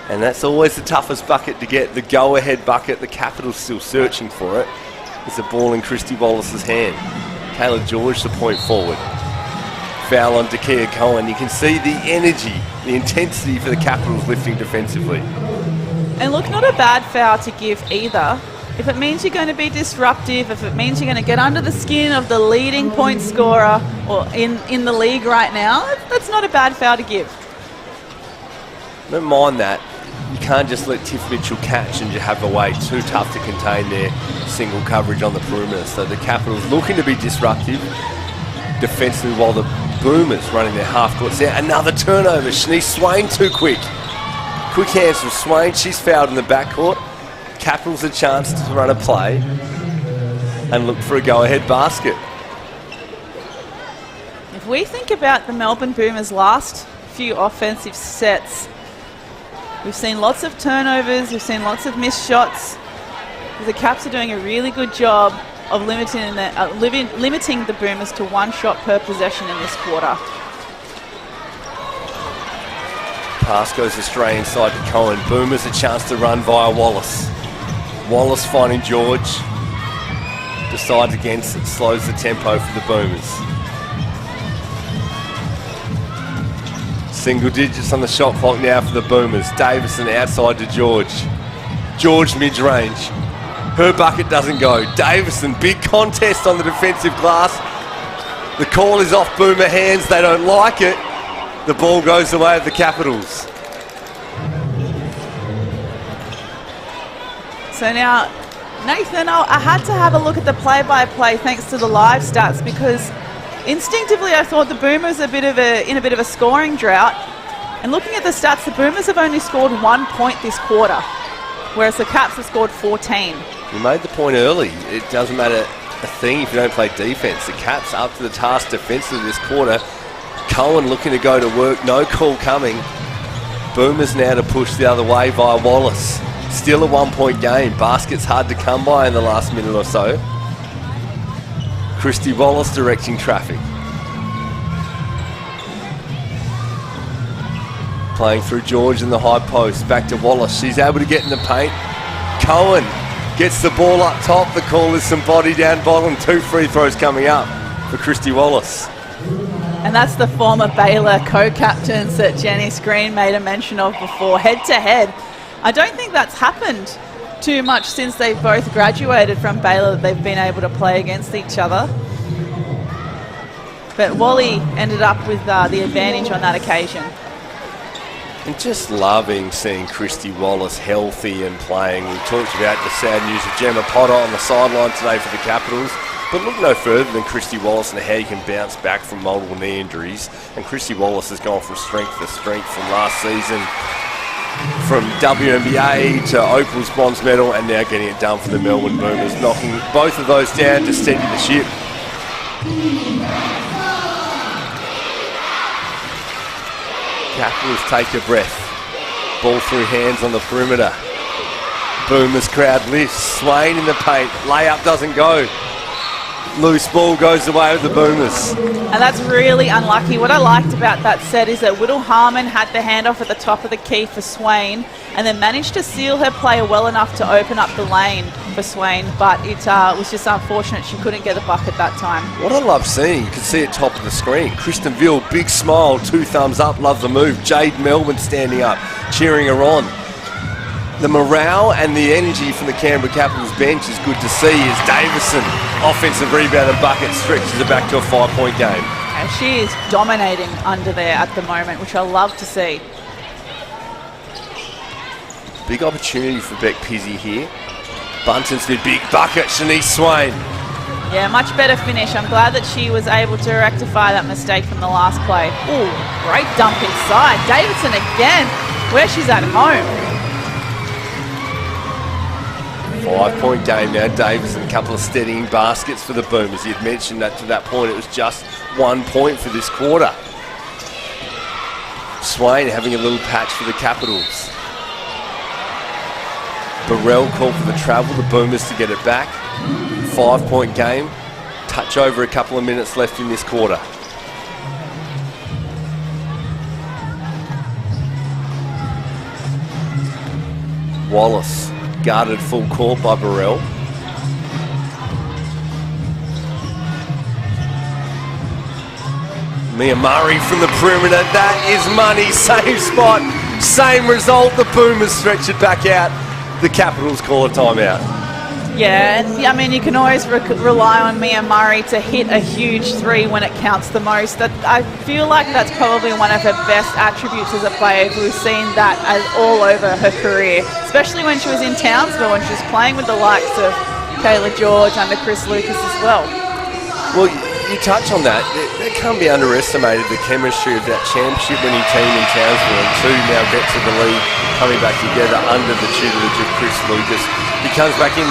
And that's always the toughest bucket to get, the go-ahead bucket. The Capitals still searching for it. There's a ball in Christy Wallace's hand. Kayla George the point forward. Foul on Dekia Cohen. You can see the energy, the intensity for the Capitals lifting defensively. And look, not a bad foul to give either. If it means you're going to be disruptive, if it means you're going to get under the skin of the leading point scorer or in the league right now, that's not a bad foul to give. Don't mind that. You can't just let Tiff Mitchell catch and you have a way. Too tough to contain their single coverage on the perimeter. So the Capitals looking to be disruptive defensively while the Boomers running their half court set. Another turnover. Shanice Swain too quick. Quick hands from Swain. She's fouled in the backcourt. Capitals a chance to run a play and look for a go-ahead basket. If we think about the Melbourne Boomers' last few offensive sets, we've seen lots of turnovers, we've seen lots of missed shots. The Caps are doing a really good job of limiting the Boomers to one shot per possession in this quarter. Pass goes astray inside to Cohen. Boomers a chance to run via Wallace. Wallace finding George. Decides against it, slows the tempo for the Boomers. Single digits on the shot clock now for the Boomers. Davison outside to George. George mid-range. Her bucket doesn't go. Davison, big contest on the defensive glass. The call is off Boomer hands. They don't like it. The ball goes away at the Capitals. So now, Nathan, I had to have a look at the play-by-play thanks to the live stats, because instinctively I thought the Boomers in a bit of a scoring drought. And looking at the stats, the Boomers have only scored 1 point this quarter, whereas the Caps have scored 14. You made the point early. It doesn't matter a thing if you don't play defence. The Caps up to the task defensively this quarter. Cohen looking to go to work, no call coming. Boomers now to push the other way via Wallace. Still a 1 point game. Basket's hard to come by in the last minute or so. Christy Wallace directing traffic. Playing through George in the high post. Back to Wallace. She's able to get in the paint. Cohen gets the ball up top. The call is some body down bottom. 2 free throws coming up for Christy Wallace. And that's the former Baylor co-captains that Jenny Screen made a mention of before, head-to-head. I don't think that's happened too much since they've both graduated from Baylor, that they've been able to play against each other. But Wally ended up with the advantage on that occasion. And just loving seeing Christy Wallace healthy and playing. We talked about the sad news of Gemma Potter on the sideline today for the Capitals. But look no further than Christy Wallace and how you can bounce back from multiple knee injuries. And Christy Wallace has gone from strength to strength from last season, from WNBA to Opal's bronze medal, and now getting it done for the Melbourne Boomers, knocking both of those down to steady the ship. Capitals take a breath. Ball through hands on the perimeter. Boomers crowd lifts. Swain in the paint. Layup doesn't go. Loose ball goes away with the Boomers. And that's really unlucky. What I liked about that set is that Whittle Harmon had the handoff at the top of the key for Swain and then managed to seal her player well enough to open up the lane for Swain, but it was just unfortunate she couldn't get the bucket that time. What I love seeing, you can see it top of the screen. Kristen Ville, big smile, 2 thumbs up, love the move. Jade Melbourne standing up, cheering her on. The morale and the energy from the Canberra Capitals bench is good to see as Davison, offensive rebound and bucket, stretches it back to a 5 point game. And she is dominating under there at the moment, which I love to see. Big opportunity for Beck Pizzi here. Bunton's the big bucket, Shanice Swain. Yeah, much better finish. I'm glad that she was able to rectify that mistake from the last play. Ooh, great dump inside. Davison again, where she's at home. 5 point game now. Davison, a couple of steadying baskets for the Boomers. You'd mentioned that to that point it was just 1 point for this quarter. Swain having a little patch for the Capitals. Burrell called for the travel, the Boomers to get it back. 5 point game. Touch over a couple of minutes left in this quarter. Wallace guarded full court by Burrell. Mia Murray from the perimeter. That is money. Same spot, same result. The Boomers stretch it back out. The Capitals call a timeout. Yeah, and I mean, you can always rely on Mia Murray to hit a huge three when it counts the most. That I feel like that's probably one of her best attributes as a player. We've seen that all over her career, especially when she was in Townsville, when she was playing with the likes of Kayla George under Chris Lucas as well. Well, you touch on that. It can't be underestimated, the chemistry of that championship-winning team in Townsville and two now vets of the league coming back together under the tutelage of Chris Lucas. He comes back in,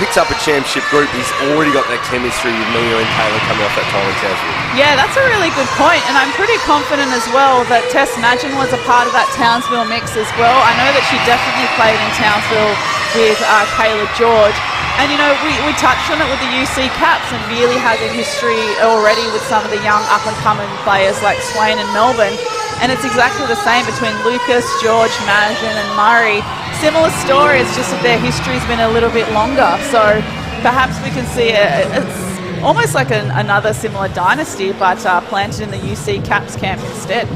picks up a championship group. He's already got that chemistry with Mia and Taylor coming off that time in Townsville. Yeah, that's a really good point, and I'm pretty confident as well that Tess Madgen was a part of that Townsville mix as well. I know that she definitely played in Townsville with Kayla George. And, you know, we touched on it with the UC Caps, and really has a history already with some of the young up-and-coming players like Swain and Melbourne. And it's exactly the same between Lucas, George, Madgen and Murray. Similar story, it's just that their history's been a little bit longer. So perhaps we can see it's almost like another similar dynasty, but planted in the UC Caps camp instead.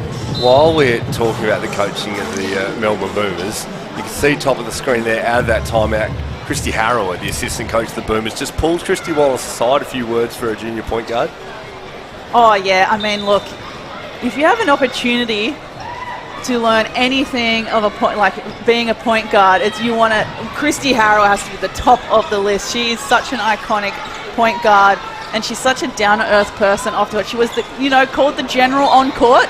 While we're talking about the coaching of the Melbourne Boomers, you can see top of the screen there, out of that timeout, Christy Harrower, the assistant coach of the Boomers, just pulls Christy Wallace aside. A few words for a junior point guard. Oh, yeah. I mean, look, if you have an opportunity to learn anything of a point, like being a point guard, it's you want to. Christy Harrower has to be the top of the list. She is such an iconic point guard, and she's such a down-to-earth person. Off the court, she was called the general on court.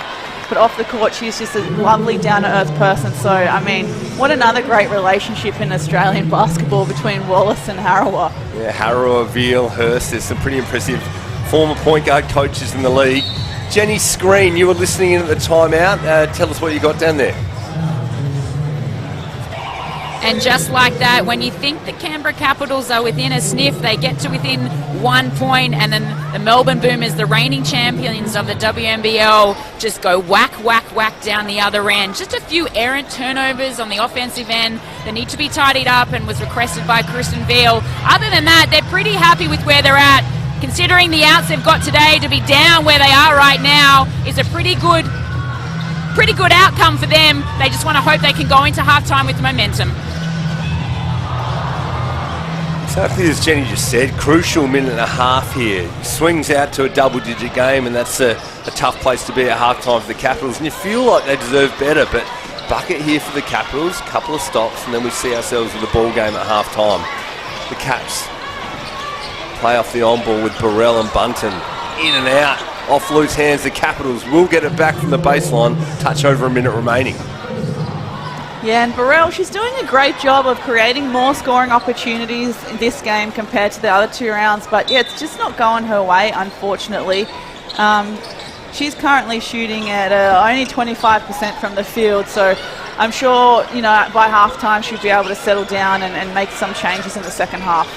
But off the court, she's just a lovely, down-to-earth person. So, I mean, what another great relationship in Australian basketball between Wallace and Harrower. Yeah, Harrower, Veal, Hurst, there's some pretty impressive former point guard coaches in the league. Jenny Screen, you were listening in at the timeout. Tell us what you got down there. And just like that, when you think the Canberra Capitals are within a sniff, they get to within 1 point, and then the Melbourne Boomers, the reigning champions of the WNBL, just go whack, whack, whack down the other end. Just a few errant turnovers on the offensive end that need to be tidied up and was requested by Kristen Veal. Other than that, they're pretty happy with where they're at. Considering the outs they've got today, to be down where they are right now is a pretty good outcome for them. They just want to hope they can go into halftime with momentum. Exactly as Jenny just said, crucial minute and a half here. Swings out to a double-digit game, and that's a tough place to be at halftime for the Capitals. And you feel like they deserve better, but bucket here for the Capitals, couple of stops, and then we see ourselves with a ball game at halftime. The Caps play off the on-ball with Burrell and Bunton. In and out, off loose hands. The Capitals will get it back from the baseline. Touch over a minute remaining. Yeah, and Burrell, she's doing a great job of creating more scoring opportunities in this game compared to the other two rounds. But yeah, it's just not going her way, unfortunately. She's currently shooting at only 25% from the field. So I'm sure, you know, by halftime she'll be able to settle down and make some changes in the second half.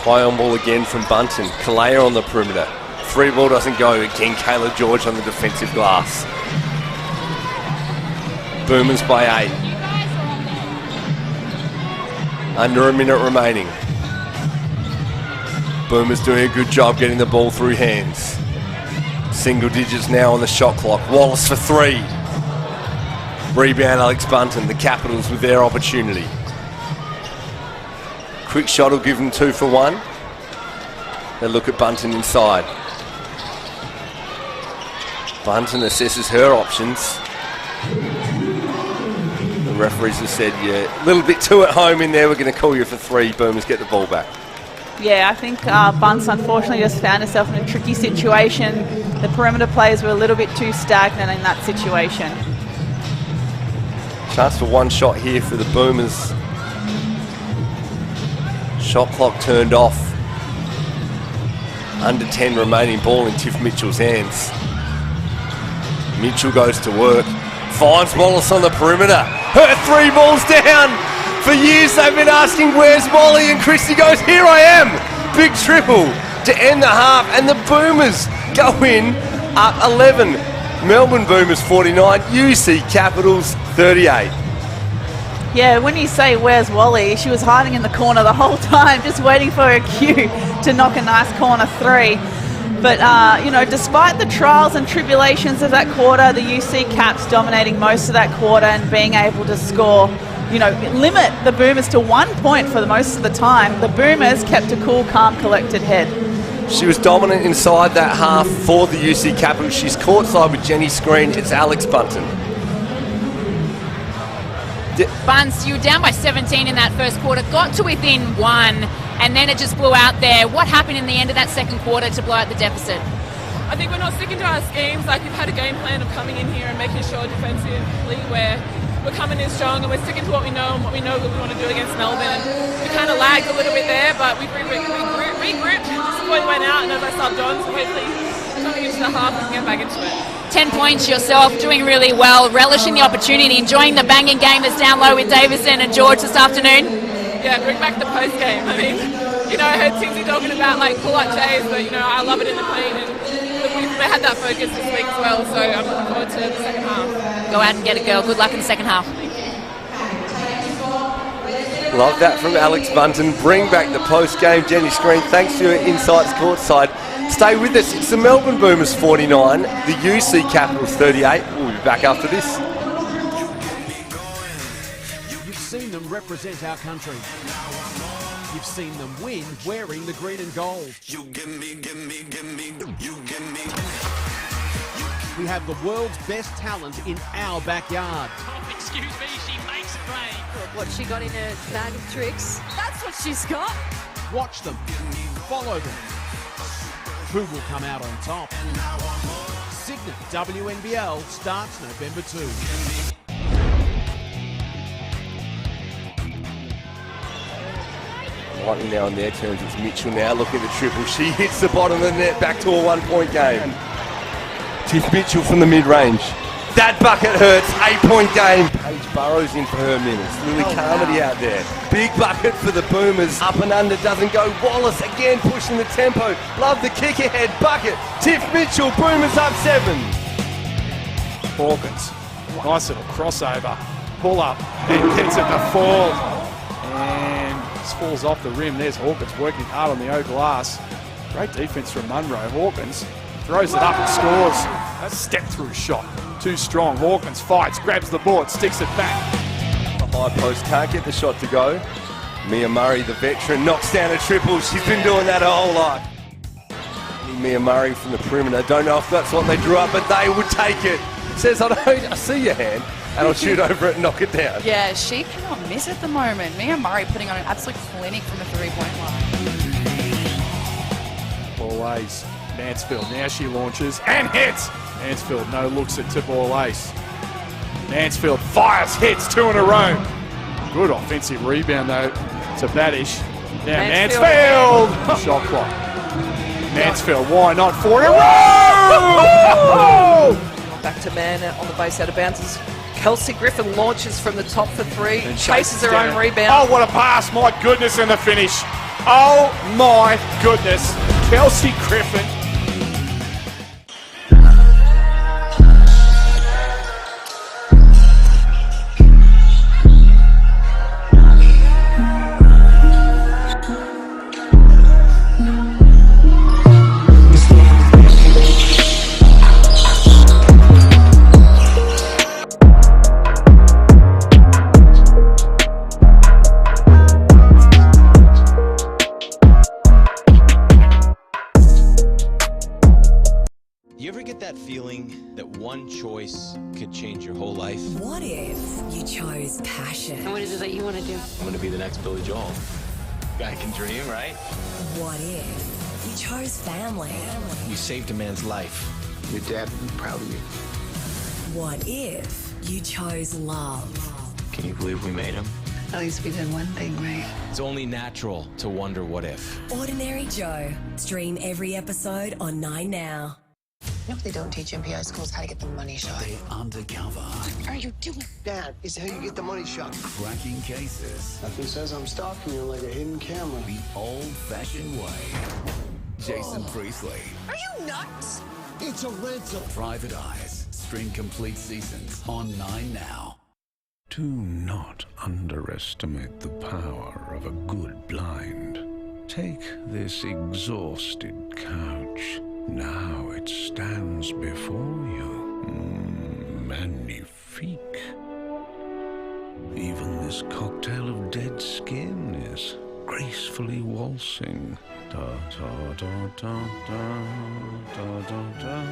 High on ball again from Bunton. Kalea on the perimeter. Free ball doesn't go. Again, Kayla George on the defensive glass. Boomers by 8. Under a minute remaining. Boomers doing a good job getting the ball through hands. Single digits now on the shot clock. Wallace for 3. Rebound Alex Bunton. The Capitals with their opportunity. Quick shot will give them 2 for 1. They look at Bunton inside. Bunton assesses her options. The referees have said, yeah, a little bit too at home in there. We're going to call you for 3. Boomers get the ball back. Yeah, I think Bunce unfortunately just found herself in a tricky situation. The perimeter players were a little bit too stagnant in that situation. Chance for one shot here for the Boomers. Shot clock turned off. Under 10 remaining, ball in Tiff Mitchell's hands. Mitchell goes to work. Finds Wallace on the perimeter. Her 3 balls down. For years they've been asking, where's Molly? And Christie goes, here I am. Big triple to end the half. And the Boomers go in up 11. Melbourne Boomers 49. UC Capitals 38. Yeah, when you say where's Wally, she was hiding in the corner the whole time, just waiting for her cue to knock a nice corner 3. But, you know, despite the trials and tribulations of that quarter, the UC Caps dominating most of that quarter and being able to score, you know, limit the Boomers to 1 point for the most of the time, the Boomers kept a cool, calm, collected head. She was dominant inside that half for the UC Capitals. She's courtside with Jenny Screen. It's Alex Bunton. Bunce, you were down by 17 in that first quarter, got to within 1, and then it just blew out there. What happened in the end of that second quarter to blow out the deficit? I think we're not sticking to our schemes. Like, we've had a game plan of coming in here and making sure defensively we're coming in strong and we're sticking to what we know and what we know that we want to do against Melbourne. And we kind of lagged a little bit there, but we regrouped just before we went out, and as I subbed on, so hopefully coming into the half we can get back into it. 10 points yourself, doing really well, relishing the opportunity, enjoying the banging game that's down low with Davison and George this afternoon. Yeah, bring back the post game. I mean, you know, I heard Tinsy talking about like pull-up J's, but you know, I love it in the paint, and we've had that focus this week as well, so I'm looking forward to the second half. Go out and get it, girl. Good luck in the second half. Love that from Alex Bunton. Bring back the post-game. Jenny Screen, thanks for your insights courtside. Stay with us. It's the Melbourne Boomers 49, the UC Capitals 38. We'll be back after this. You've seen them represent our country. You've seen them win wearing the green and gold. You give me, you give me. We have the world's best talent in our backyard. Oh, excuse me, she makes a play. What she got in her bag of tricks, that's what she's got. Watch them, follow them. Who will come out on top? Cygnett WNBL starts November 2. Lightning now in their turns. It's Mitchell now looking at the triple. She hits the bottom of the net, back to a 1-point game. Tiff Mitchell from the mid-range. That bucket hurts. 8-point game. Paige Burrows in for her minutes. Lily Carmody out there. Big bucket for the Boomers. Up and under doesn't go. Wallace again pushing the tempo. Love the kick ahead. Bucket. Tiff Mitchell. Boomers up 7. Hawkins. Nice little crossover. Pull up. And gets it to fall. And just falls off the rim. There's Hawkins working hard on the O glass. Great defense from Munro. Hawkins throws it up and scores. A step-through shot. Too strong. Hawkins fights, grabs the board, sticks it back. The high post can't get the shot to go. Mia Murray, the veteran, knocks down a triple. She's been doing that her whole life. Mia Murray from the perimeter. Don't know if that's what they drew up, but they would take it. Says, I see your hand, and I'll shoot over it and knock it down. Yeah, she cannot miss at the moment. Mia Murray putting on an absolute clinic from the three-point line. Always. Mansfield, now she launches and hits. Mansfield no looks at tip ball ace. Mansfield fires, hits 2 in a row. Good offensive rebound though to Badish. Now Mansfield! Shot clock. Mansfield, why not 4 in a row? Back to man on the base out of bounds. Kelsey Griffin launches from the top for 3, And chases her down. own rebound. Oh, what a pass, my goodness, and the finish. Oh my goodness. Kelsey Griffin. You ever get that feeling that one choice could change your whole life? What if you chose passion? And what is it that you want to do? I'm gonna be the next Billy Joel. Guy can dream, right? What if you chose family? You saved a man's life. Your dad would be proud of you. What if you chose love? Can you believe we made him? At least we did one thing right. It's only natural to wonder what if. Ordinary Joe. Stream every episode on 9 Now. You know they don't teach in PI schools how to get the money shot. They're undercover. What are you doing? Dad, it's how you get the money shot. Cracking cases. Nothing says I'm stalking you like a hidden camera. The old-fashioned way. Jason Priestley. Are you nuts? It's a rental. Private Eyes. Stream complete seasons on 9 Now. Do not underestimate the power of a good blind. Take this exhausted couch. Now it stands before you. Magnifique. Even this cocktail of dead skin is gracefully waltzing. Da da da da da da da da.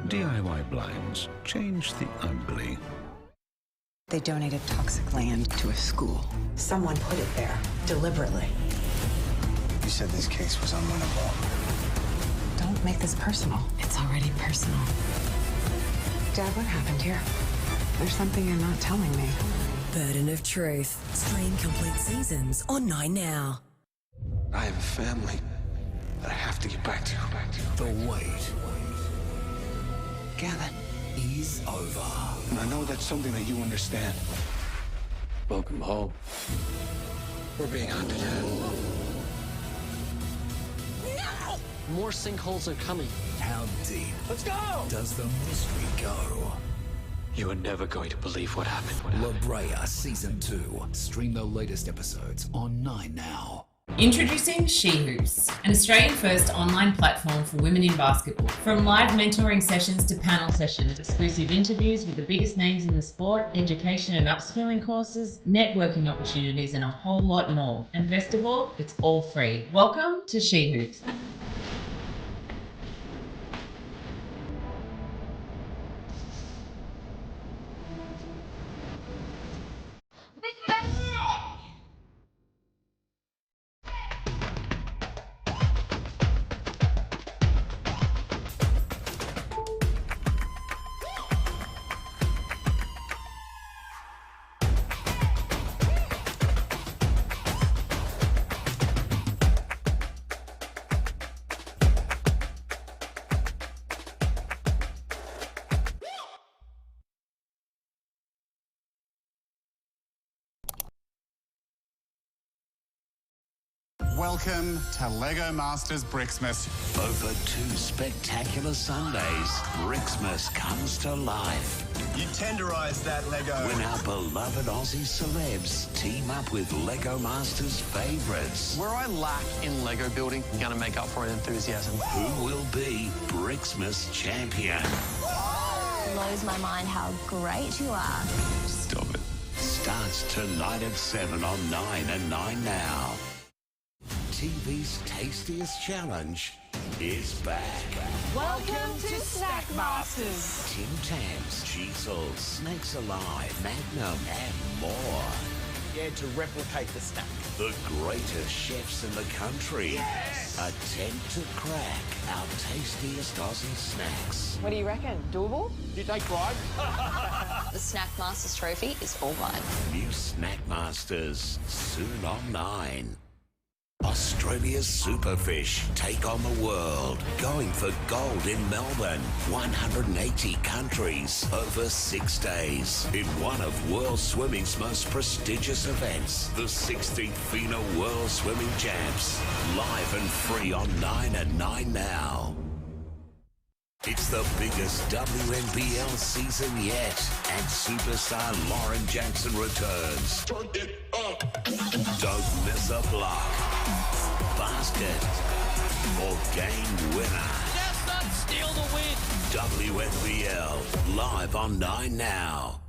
DIY blinds. Change the ugly. They donated toxic land to a school. Someone put it there, deliberately. You said this case was unwinnable. Don't make this personal. It's already personal. Dad, what happened here? There's something you're not telling me. Burden of Truth. Stream complete seasons on 9 now. I have a family that I have to get back to. The wait, Gavin. is over. And I know that's something that you understand. Welcome home. We're being hunted. More sinkholes are coming. How deep Let's go! does the mystery go? You are never going to believe what happened. La Brea Season 2. Stream the latest episodes on 9 now. Introducing She Hoops, an Australian-first online platform for women in basketball. From live mentoring sessions to panel sessions, exclusive interviews with the biggest names in the sport, education and upskilling courses, networking opportunities, and a whole lot more. And best of all, it's all free. Welcome to She Hoops. Welcome to LEGO Masters Brixmas. Over 2 spectacular Sundays, Brixmas comes to life. You tenderise that Lego. When our beloved Aussie celebs team up with LEGO Masters favourites. Where I lack in Lego building, I'm going to make up for it in enthusiasm. Who will be Brixmas champion? Blows my mind how great you are. Stop it. Starts tonight at 7 on 9 and 9 now. TV's tastiest challenge is back. Welcome to Snack Masters. Tim Tams, Cheezels, Snakes Alive, Magnum, and more. Yeah, to replicate the snack. The greatest chefs in the country attempt to crack our tastiest Aussie snacks. What do you reckon? Doable? You take pride? The Snack Masters trophy is all mine. New Snack Masters, soon on 9. Australia's superfish take on the world, going for gold in Melbourne. 180 countries over 6 days in one of world swimming's most prestigious events, the 16th FINA World Swimming Champs. Live and free on 9 and 9 now. It's the biggest WNBL season yet, and superstar Lauren Jackson returns. Turn it up. Don't miss a block, basket, or game winner. Just not steal the win. WNBL, live on 9 now.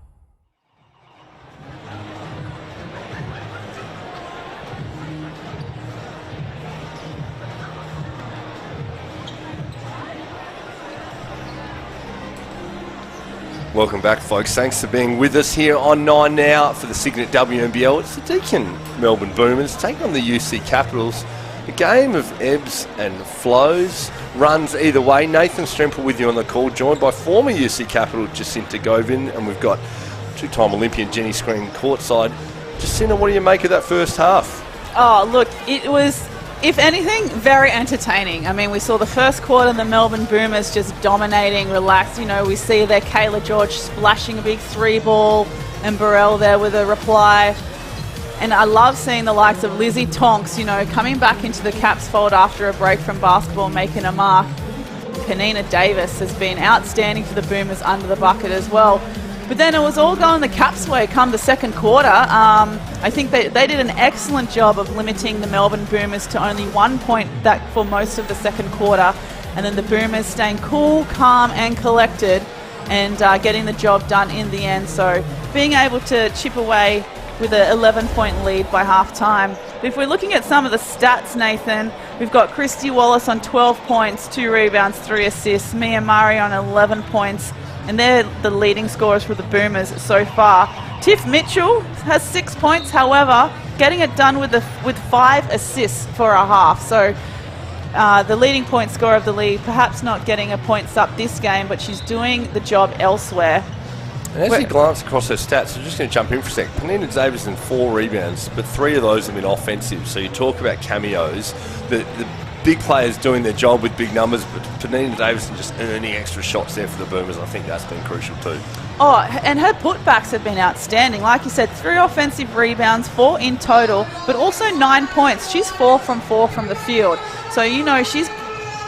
Welcome back, folks. Thanks for being with us here on 9 now for the Cygnett WNBL. It's the Deakin Melbourne Boomers take on the UC Capitals. A game of ebbs and flows, runs either way. Nathan Stremple with you on the call, joined by former UC Capital Jacinta Govin, and we've got two-time Olympian Jenny Screen courtside. Jacinta, what do you make of that first half? Oh, look, it was, if anything, very entertaining. I mean, we saw the first quarter, the Melbourne Boomers just dominating, relaxed. You know, we see there Kayla George splashing a big 3-ball and Burrell there with a reply. And I love seeing the likes of Lizzie Tonks, you know, coming back into the Caps fold after a break from basketball, making a mark. Penina Davis has been outstanding for the Boomers under the bucket as well. But then it was all going the Caps' way come the second quarter. I think they did an excellent job of limiting the Melbourne Boomers to only 1 point that for most of the second quarter. And then the Boomers staying cool, calm and collected and getting the job done in the end. So being able to chip away with an 11-point lead by half-time. But if we're looking at some of the stats, Nathan, we've got Christy Wallace on 12 points, 2 rebounds, 3 assists. Mia Murray on 11 points. And they're the leading scorers for the Boomers so far. Tiff Mitchell has 6 points. However, getting it done with 5 assists for a half. So the leading point scorer of the league, perhaps not getting her points up this game, but she's doing the job elsewhere. And as you glance across her stats, I'm just going to jump in for a sec. Penina Davison, 4 rebounds, but 3 of those have been offensive. So you talk about cameos. The big players doing their job with big numbers, but Penina Davison just earning extra shots there for the Boomers. I think that's been crucial too. Oh, and her putbacks have been outstanding. Like you said, 3 offensive rebounds, 4 in total, but also 9 points. She's 4 from 4 from the field. So, you know, she's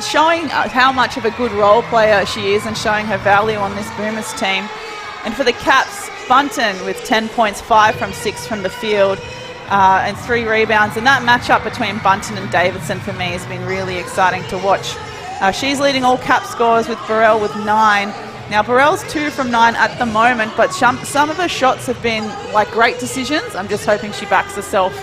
showing how much of a good role player she is and showing her value on this Boomers team. And for the Caps, Bunton with 10 points, 5 from 6 from the field, and 3 rebounds. And that matchup between Bunton and Davidson for me has been really exciting to watch. She's leading all Cap scorers with Burrell with 9. Now, Burrell's 2 from 9 at the moment, but some of her shots have been like great decisions. I'm just hoping she backs herself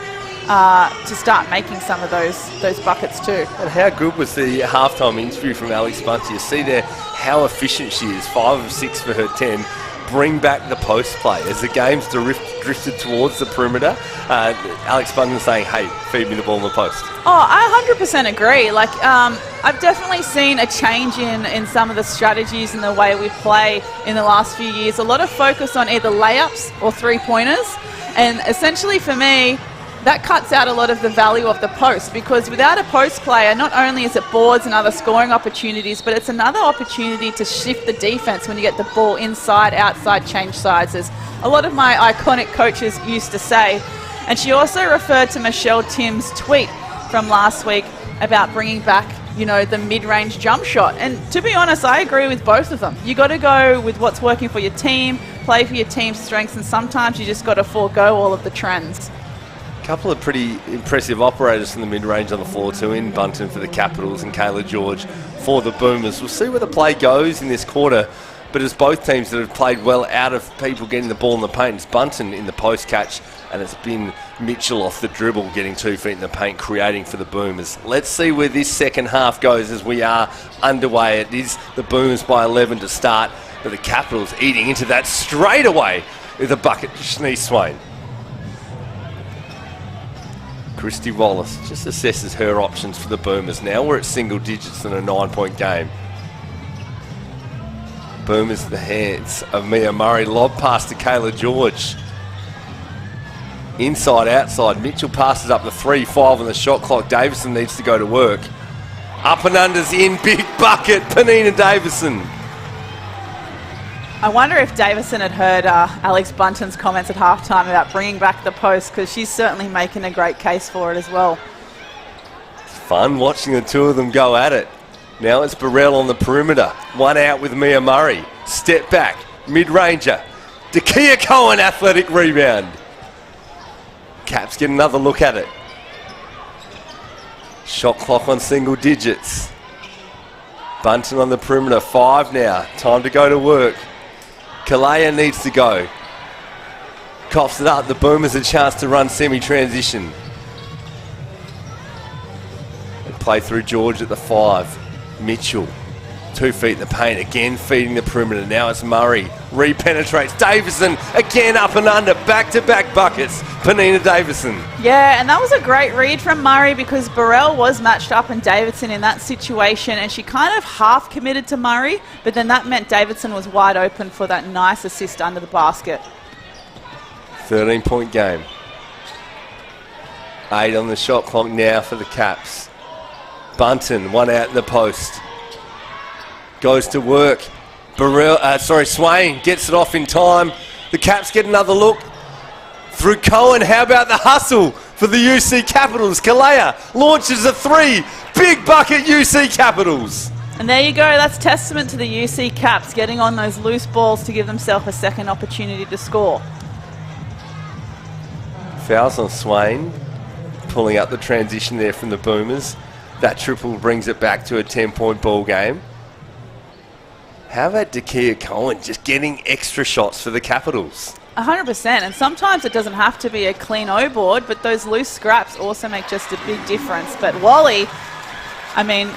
to start making some of those buckets too. And how good was the halftime interview from Alex Bunton? You see there how efficient she is. 5 of 6 for her 10. Bring back the post play. As the game's drifted towards the perimeter, Alex Bunton saying, hey, feed me the ball in the post. Oh, I 100% agree. Like, I've definitely seen a change in some of the strategies and the way we play in the last few years. A lot of focus on either layups or 3-pointers. And essentially for me, that cuts out a lot of the value of the post, because without a post player, not only is it boards and other scoring opportunities, but it's another opportunity to shift the defense when you get the ball inside, outside, change sides, as a lot of my iconic coaches used to say. And she also referred to Michelle Tim's tweet from last week about bringing back, you know, the mid-range jump shot. And to be honest, I agree with both of them. You got to go with what's working for your team, play for your team's strengths, and sometimes you just got to forego all of the trends. Couple of pretty impressive operators from the mid-range on the floor too, in Bunton for the Capitals and Kayla George for the Boomers. We'll see where the play goes in this quarter, but it's both teams that have played well out of people getting the ball in the paint. It's Bunton in the post catch, and it's been Mitchell off the dribble getting 2 feet in the paint, creating for the Boomers. Let's see where this second half goes as we are underway. It is the Boomers by 11 to start, but the Capitals eating into that straight away with a bucket to Shanice Swain. Christy Wallace just assesses her options for the Boomers. Now we're at single digits in a 9-point game. Boomers in the hands of Mia Murray. Lob pass to Kayla George. Inside, outside. Mitchell passes up the 3-5 on the shot clock. Davison needs to go to work. Up and unders in. Big bucket. Penina Davison. I wonder if Davison had heard Alex Bunton's comments at halftime about bringing back the post, because she's certainly making a great case for it as well. It's fun watching the two of them go at it. Now it's Burrell on the perimeter. One out with Mia Murray. Step back. Mid-ranger. Dakia Cohen, athletic rebound. Caps get another look at it. Shot clock on single digits. Bunton on the perimeter. 5 now. Time to go to work. Kalea needs to go. Coughs it up. The Boomers a chance to run semi-transition. They play through George at the 5. Mitchell, 2 feet in the paint. Again feeding the perimeter. Now it's Murray. Re-penetrates. Davison again up and under. Back-to-back buckets. Penina Davison. Yeah, and that was a great read from Murray, because Burrell was matched up and Davidson in that situation, and she kind of half committed to Murray, but then that meant Davidson was wide open for that nice assist under the basket. 13-point game. 8 on the shot clock now for the Caps. Bunton, 1 out in the post. Goes to work. Swain gets it off in time. The Caps get another look. Through Cohen, how about the hustle for the UC Capitals? Kalea launches a 3. Big bucket, UC Capitals. And there you go. That's testament to the UC Caps getting on those loose balls to give themselves a second opportunity to score. Fouls on Swain. Pulling up the transition there from the Boomers. That triple brings it back to a 10-point ball game. How about Dakia Cohen just getting extra shots for the Capitals? 100%, and sometimes it doesn't have to be a clean O-board, but those loose scraps also make just a big difference. But Wally, I mean,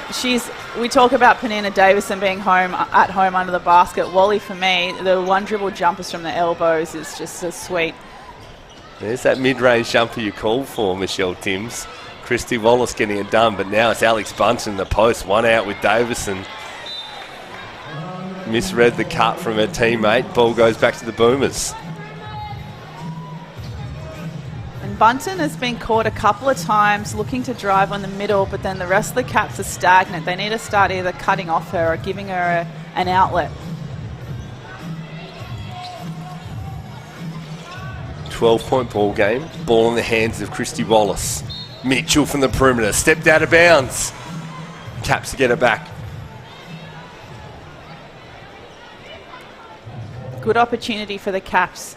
we talk about Penina Davison being at home under the basket. Wally, for me, the one dribble jumpers from the elbows is just so sweet. There's that mid-range jumper you called for, Michelle Timms. Christy Wallace getting it done, but now it's Alex Bunton in the post. One out with Davison. Misread the cut from her teammate. Ball goes back to the Boomers. And Bunton has been caught a couple of times looking to drive on the middle, but then the rest of the Caps are stagnant. They need to start either cutting off her or giving her an outlet. 12-point ball game. Ball in the hands of Christy Wallace. Mitchell from the perimeter. Stepped out of bounds. Caps to get it back. Good opportunity for the Caps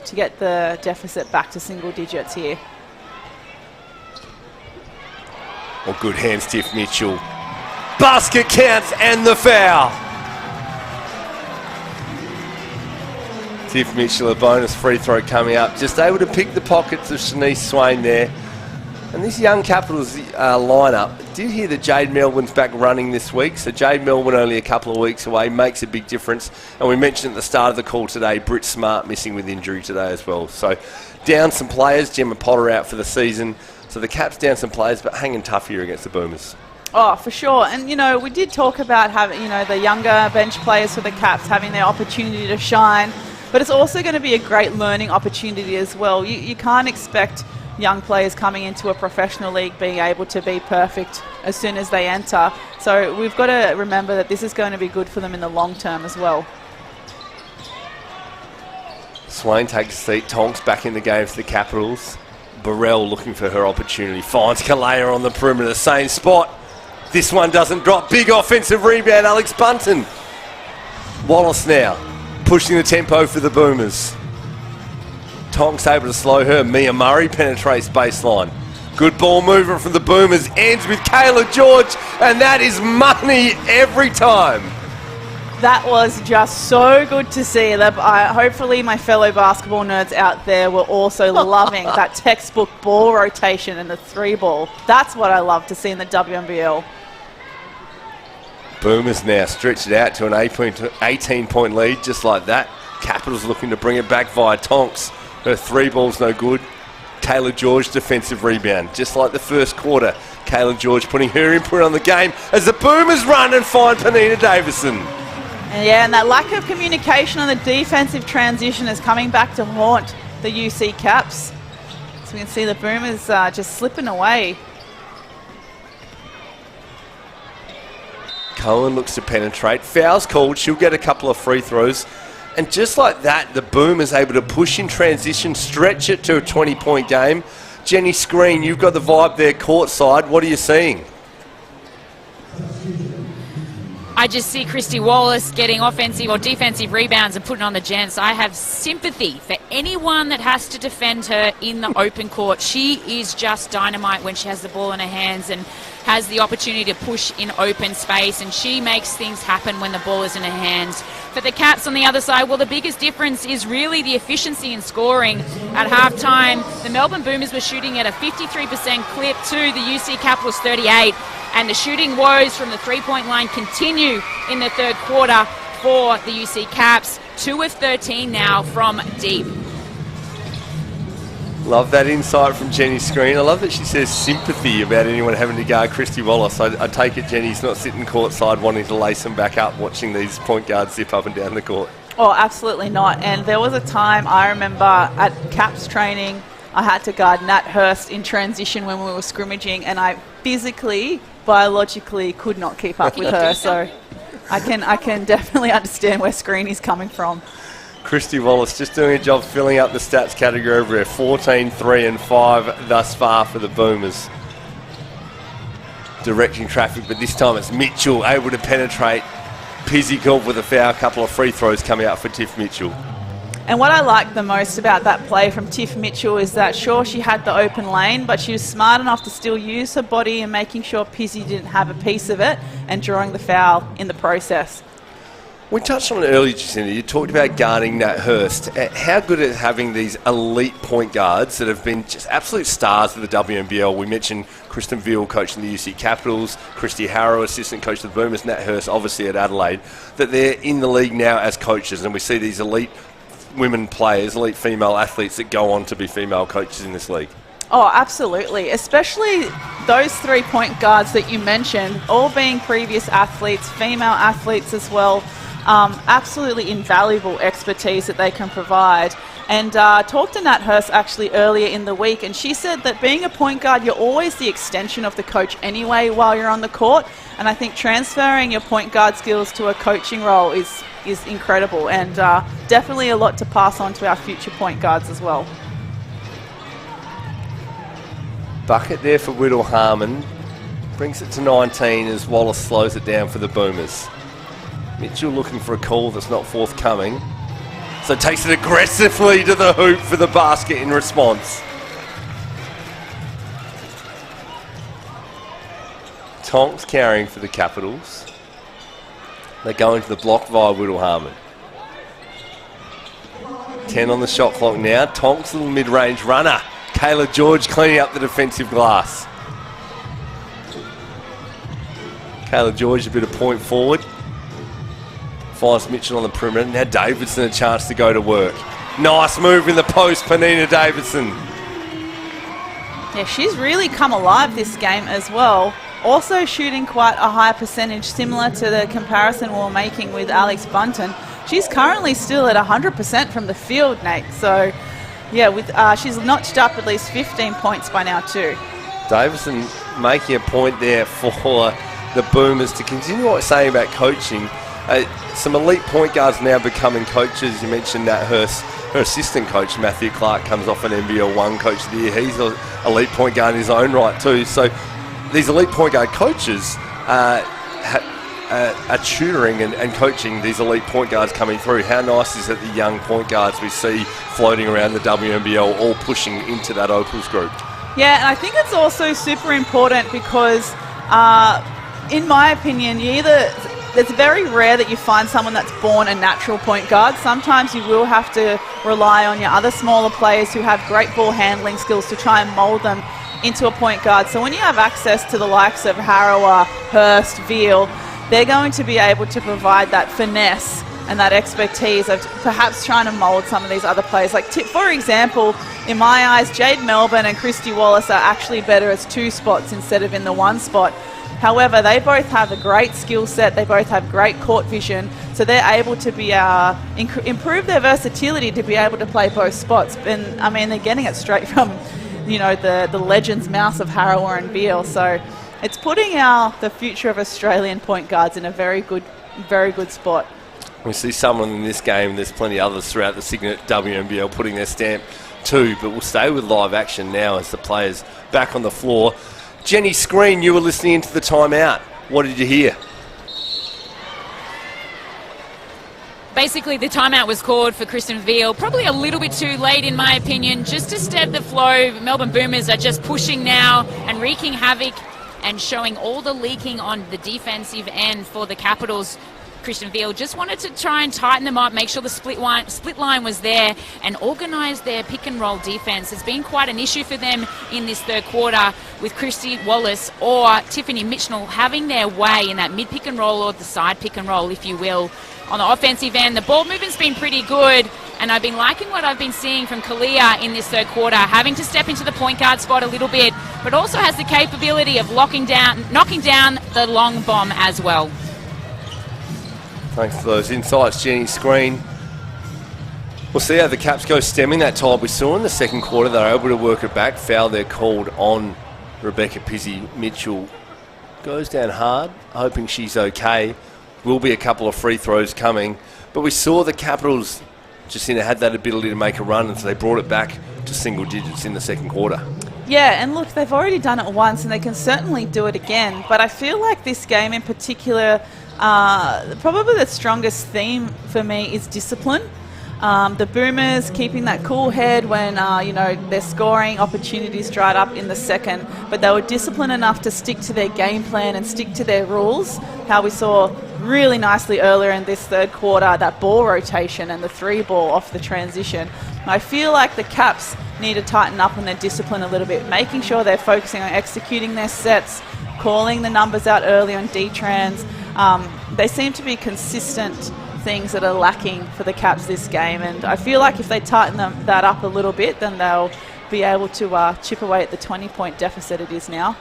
to get the deficit back to single digits here. Oh, good hands, Tiff Mitchell. Basket counts and the foul. Tiff Mitchell, a bonus free throw coming up. Just able to pick the pockets of Shanice Swain there. And this young Capitals lineup, did hear that Jade Melbourne's back running this week. So Jade Melbourne only a couple of weeks away, makes a big difference. And we mentioned at the start of the call today, Britt Smart missing with injury today as well. So down some players, Gemma Potter out for the season. So the Caps down some players, but hanging tough here against the Boomers. Oh, for sure. And, you know, we did talk about having, the younger bench players for the Caps having their opportunity to shine. But it's also going to be a great learning opportunity as well. You can't expect young players coming into a professional league being able to be perfect as soon as they enter. So we've got to remember that this is going to be good for them in the long term as well. Swain takes a seat. Tonks back in the game for the Capitals. Burrell looking for her opportunity. Finds Kalea on the perimeter. Same spot. This one doesn't drop. Big offensive rebound, Alex Bunton. Wallace now pushing the tempo for the Boomers. Tonks able to slow her. Mia Murray penetrates baseline. Good ball movement from the Boomers. Ends with Kayla George, and that is money every time. That was just so good to see. Hopefully my fellow basketball nerds out there were also loving that textbook ball rotation and the three ball. That's what I love to see in the WNBL. Boomers now stretch it out to an 18-point lead, just like that. Capitals looking to bring it back via Tonks. Her three ball's no good. Kayla George defensive rebound. Just like the first quarter, Kayla George putting her input on the game as the Boomers run and find Panina Davison. And that lack of communication on the defensive transition is coming back to haunt the UC Caps. So we can see the Boomers just slipping away. Cohen looks to penetrate. Foul's called. She'll get a couple of free throws. And just like that, the Boomers able to push in transition, stretch it to a 20-point game. Jenny Screen, you've got the vibe there courtside. What are you seeing? I just see Christy Wallace getting offensive or defensive rebounds and putting on the gents. I have sympathy for anyone that has to defend her in the open court. She is just dynamite when she has the ball in her hands and has the opportunity to push in open space, and she makes things happen when the ball is in her hands. For the Caps on the other side, well, the biggest difference is really the efficiency in scoring. At halftime, the Melbourne Boomers were shooting at a 53% clip to the UC Capitals 38, and the shooting woes from the three-point line continue in the third quarter for the UC Caps. 2 of 13 now from deep. Love that insight from Jenny Screen. I love that she says sympathy about anyone having to guard Christy Wallace. I take it Jenny's not sitting courtside wanting to lace them back up, watching these point guards zip up and down the court. Oh, absolutely not. And there was a time I remember at Caps training, I had to guard Nat Hurst in transition when we were scrimmaging, and I physically, biologically could not keep up with her. So I can definitely understand where Screen is coming from. Christy Wallace just doing a job filling up the stats category over there. 14, 3 and 5 thus far for the Boomers. Directing traffic, but this time it's Mitchell able to penetrate. Pizzy Gulp with a foul, couple of free throws coming out for Tiff Mitchell. And what I like the most about that play from Tiff Mitchell is that, sure, she had the open lane, but she was smart enough to still use her body and making sure Pizzy didn't have a piece of it and drawing the foul in the process. We touched on it earlier, Jacinda. You talked about guarding Nat Hurst. How good is having these elite point guards that have been just absolute stars of the WNBL? We mentioned Kristen Veal coaching the UC Capitals, Christy Harrow, assistant coach of the Boomers, Nat Hurst obviously at Adelaide, that they're in the league now as coaches, and we see these elite women players, elite female athletes that go on to be female coaches in this league. Oh, absolutely. Especially those 3-point guards that you mentioned, all being previous athletes, female athletes as well. Absolutely invaluable expertise that they can provide. And talked to Nat Hurst actually earlier in the week, and she said that being a point guard, you're always the extension of the coach anyway while you're on the court. And I think transferring your point guard skills to a coaching role is incredible, and definitely a lot to pass on to our future point guards as well. Bucket there for Whittle Harmon. Brings it to 19 as Wallace slows it down for the Boomers. Mitchell looking for a call that's not forthcoming. So takes it aggressively to the hoop for the basket in response. Tonks carrying for the Capitals. They go into the block via Whittle Harmon. 10 on the shot clock now. Tonks, little mid-range runner. Kayla George cleaning up the defensive glass. Kayla George a bit of point forward. Finds Mitchell on the perimeter. Now Davidson a chance to go to work. Nice move in the post, Panina Davidson. Yeah, she's really come alive this game as well. Also shooting quite a high percentage, similar to the comparison we were making with Alex Bunton. She's currently still at 100% from the field, Nate. So, yeah, she's notched up at least 15 points by now too. Davidson making a point there for the Boomers to continue what we're saying about coaching. Some elite point guards now becoming coaches. You mentioned Nat Hurst. Her assistant coach, Matthew Clark, comes off an NBL 1 Coach of the Year. He's an elite point guard in his own right too. So these elite point guard coaches are tutoring and coaching these elite point guards coming through. How nice is it the young point guards we see floating around the WNBL all pushing into that Opals group? Yeah, and I think it's also super important because, in my opinion, it's very rare that you find someone that's born a natural point guard. Sometimes you will have to rely on your other smaller players who have great ball handling skills to try and mould them into a point guard. So when you have access to the likes of Harrower, Hurst, Veal, they're going to be able to provide that finesse and that expertise of perhaps trying to mould some of these other players. Like, for example, in my eyes, Jade Melbourne and Christy Wallace are actually better as 2 spots instead of in the 1 spot. However, they both have a great skill set. They both have great court vision. So they're able to be improve their versatility to be able to play both spots. And, I mean, they're getting it straight from, the legend's mouth of Harrower and Veal. So it's putting the future of Australian point guards in a very good spot. We see someone in this game. There's plenty of others throughout the Cygnett WNBL putting their stamp too. But we'll stay with live action now as the players back on the floor. Jenny Screen, you were listening into the timeout. What did you hear? Basically, the timeout was called for Kristen Veal. Probably a little bit too late, in my opinion, just to stem the flow. Melbourne Boomers are just pushing now and wreaking havoc and showing all the leaking on the defensive end for the Capitals. Kristen Veal just wanted to try and tighten them up, make sure the split line was there and organise their pick and roll defence. It's been quite an issue for them in this third quarter with Christy Wallace or Tiffany Mitchell having their way in that mid pick and roll or the side pick and roll, if you will. On the offensive end, the ball movement's been pretty good, and I've been liking what I've been seeing from Kalia in this third quarter, having to step into the point guard spot a little bit, but also has the capability of knocking down the long bomb as well. Thanks for those insights, Jenny Screen. We'll see how the Caps go stemming that tide. We saw in the second quarter they're able to work it back. Foul they're called on Rebecca Pizzi. Mitchell goes down hard, hoping she's okay. Will be a couple of free throws coming. But we saw the Capitals just had that ability to make a run, and so they brought it back to single digits in the second quarter. Yeah, and look, they've already done it once, and they can certainly do it again. But I feel like this game in particular, probably the strongest theme for me is discipline. The Boomers keeping that cool head when, their scoring opportunities dried up in the second, but they were disciplined enough to stick to their game plan and stick to their rules, how we saw really nicely earlier in this third quarter, that ball rotation and the 3-ball off the transition. I feel like the Caps need to tighten up on their discipline a little bit, making sure they're focusing on executing their sets, calling the numbers out early on D-trans. They seem to be consistent things that are lacking for the Caps this game, and I feel like if they tighten that up a little bit, then they'll be able to chip away at the 20-point deficit it is now.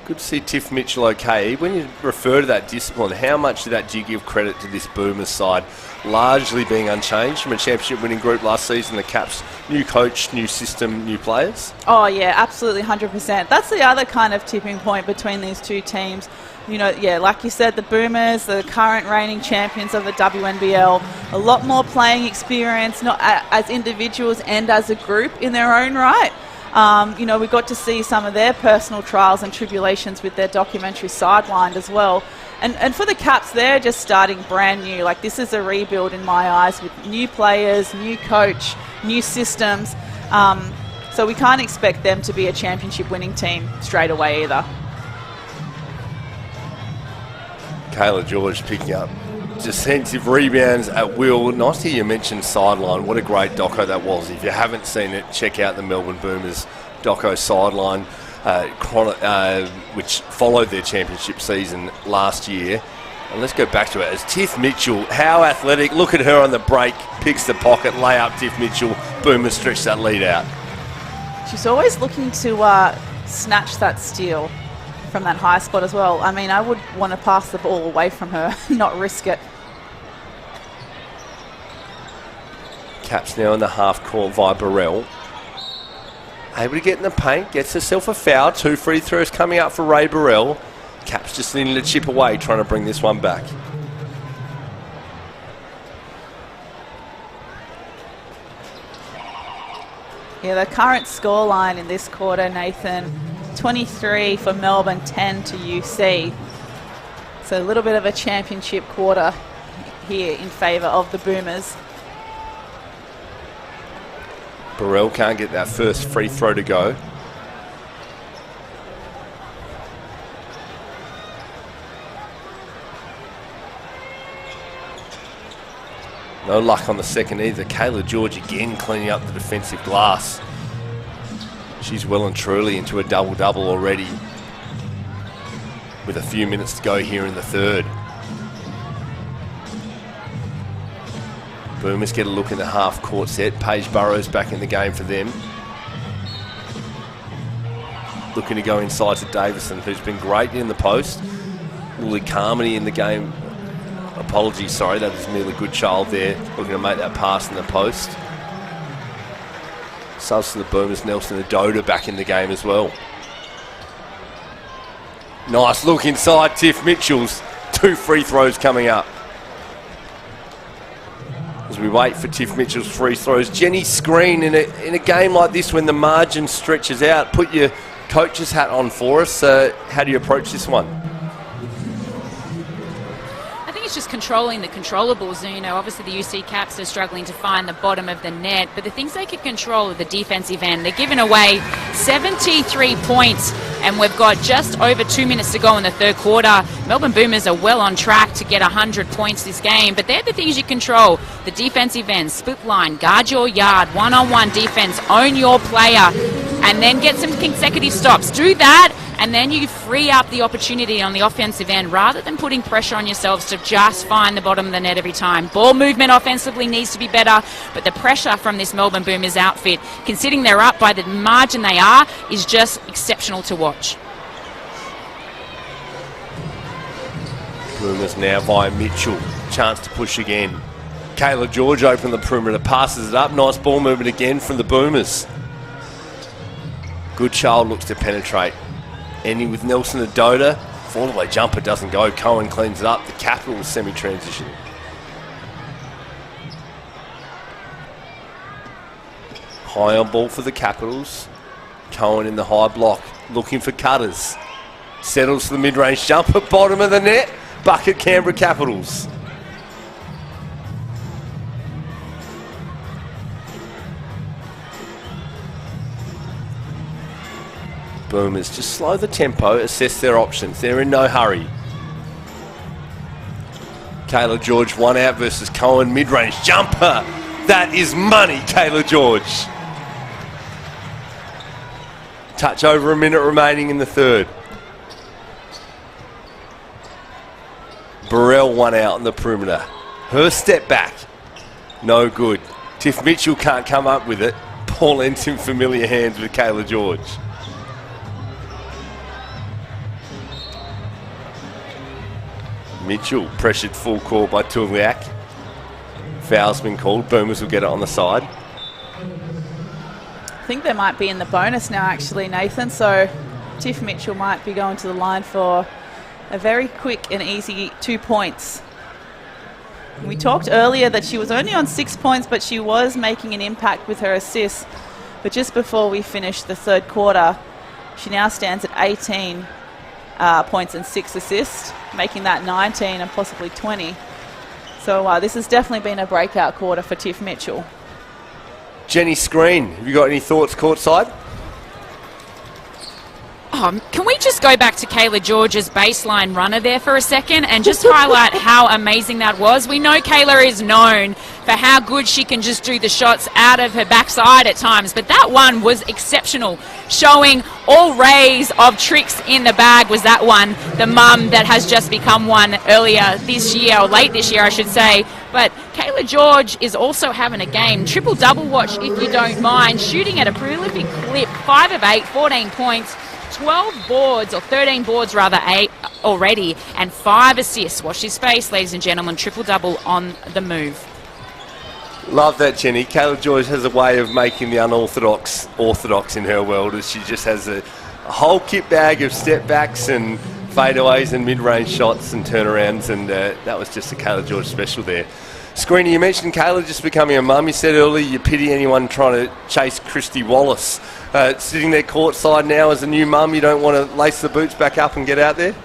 Good to see Tiff Mitchell okay. When you refer to that discipline, how much of that do you give credit to this Boomers side largely being unchanged from a championship winning group last season? The Caps, new coach, new system, new players? Oh yeah, absolutely 100%. That's the other kind of tipping point between these two teams. You know, yeah, like you said, the Boomers, the current reigning champions of the WNBL, a lot more playing experience, not as individuals and as a group in their own right. You know, we got to see some of their personal trials and tribulations with their documentary Sidelined as well. And for the Caps, they're just starting brand new. Like, this is a rebuild in my eyes with new players, new coach, new systems. So we can't expect them to be a championship winning team straight away either. Kayla George picking up defensive rebounds at will. Nice to hear you mention Sideline. What a great doco that was. If you haven't seen it, check out the Melbourne Boomers doco Sideline, which followed their championship season last year. And let's go back to it. As Tiff Mitchell, how athletic. Look at her on the break. Picks the pocket, lay up Tiff Mitchell. Boomers stretch that lead out. She's always looking to snatch that steal from that high spot as well. I mean, I would want to pass the ball away from her, not risk it. Caps now in the half court via Burrell. Able to get in the paint, gets herself a foul. 2 free throws coming up for Ray Burrell. Caps just needing to chip away, trying to bring this one back. Yeah, the current scoreline in this quarter, Nathan, 23 for Melbourne, 10 to UC. So a little bit of a championship quarter here in favour of the Boomers. Burrell can't get that first free throw to go. No luck on the second either. Kayla George again cleaning up the defensive glass. She's well and truly into a double-double already, with a few minutes to go here in the third. Boomers get a look in the half-court set. Paige Burrows back in the game for them. Looking to go inside to Davison, who's been great in the post. Lily Carmody in the game. Apologies, sorry, that was merely Goodchild there, looking to make that pass in the post. Subs to the Boomers, Nelson Adoda back in the game as well. Nice look inside Tiff Mitchell's. 2 free throws coming up. As we wait for Tiff Mitchell's free throws, Jenny Screen in a game like this when the margin stretches out. Put your coach's hat on for us. How do you approach this one? It's just controlling the controllables. You know, obviously the UC Caps are struggling to find the bottom of the net, but the things they can control are the defensive end. They're giving away 73 points, and we've got just over 2 minutes to go in the third quarter. Melbourne Boomers are well on track to get 100 points this game, but they're the things you control. The defensive end, split line, guard your yard, one-on-one defense, own your player, and then get some consecutive stops. Do that, and then you free up the opportunity on the offensive end rather than putting pressure on yourselves to just find the bottom of the net every time. Ball movement offensively needs to be better, but the pressure from this Melbourne Boomers outfit, considering they're up by the margin they are, is just exceptional to watch. Boomers now via Mitchell. Chance to push again. Kayla George open the perimeter, passes it up. Nice ball movement again from the Boomers. Goodchild looks to penetrate. Ending with Nelson Adoda. Fall-away jumper doesn't go. Cohen cleans it up. The Capitals semi-transition. High on ball for the Capitals. Cohen in the high block. Looking for cutters. Settles to the mid-range jumper. Bottom of the net. Bucket Canberra Capitals. Boomers just slow the tempo, assess their options. They're in no hurry. Kayla George, one out versus Cohen, mid-range jumper. That is money, Kayla George. Touch over a minute remaining in the third. Burrell one out on the perimeter. Her step back, no good. Tiff Mitchell can't come up with it. Ball ends in familiar hands with Kayla George. Mitchell pressured full court by Tuliak. Foul's been called. Boomers will get it on the side. I think they might be in the bonus now, actually, Nathan. So Tiff Mitchell might be going to the line for a very quick and easy 2 points. We talked earlier that she was only on 6 points, but she was making an impact with her assists. But just before we finished the third quarter, she now stands at 18 points and 6 assists, making that 19 and possibly 20. So this has definitely been a breakout quarter for Tiff Mitchell. Jenny Screen, have you got any thoughts courtside? Can we just go back to Kayla George's baseline runner there for a second and just highlight how amazing that was? We know Kayla is known for how good she can just do the shots out of her backside at times, but that one was exceptional, showing all rays of tricks in the bag was that one. The mum that has just become one earlier this year, or late this year I should say. But Kayla George is also having a game. Triple-double watch if you don't mind, shooting at a prolific clip, 5 of 8, 14 points. 12 boards, or 13 boards rather, 8 already, and 5 assists. Watch his face, ladies and gentlemen. Triple-double on the move. Love that, Jenny. Kayla George has a way of making the unorthodox orthodox in her world, as she just has a whole kit bag of step backs and fadeaways and mid-range shots and turnarounds, and that was just a Kayla George special there. Screener, you mentioned Kayla just becoming a mum. You said earlier you pity anyone trying to chase Christy Wallace. Sitting there courtside now as a new mum, you don't want to lace the boots back up and get out there?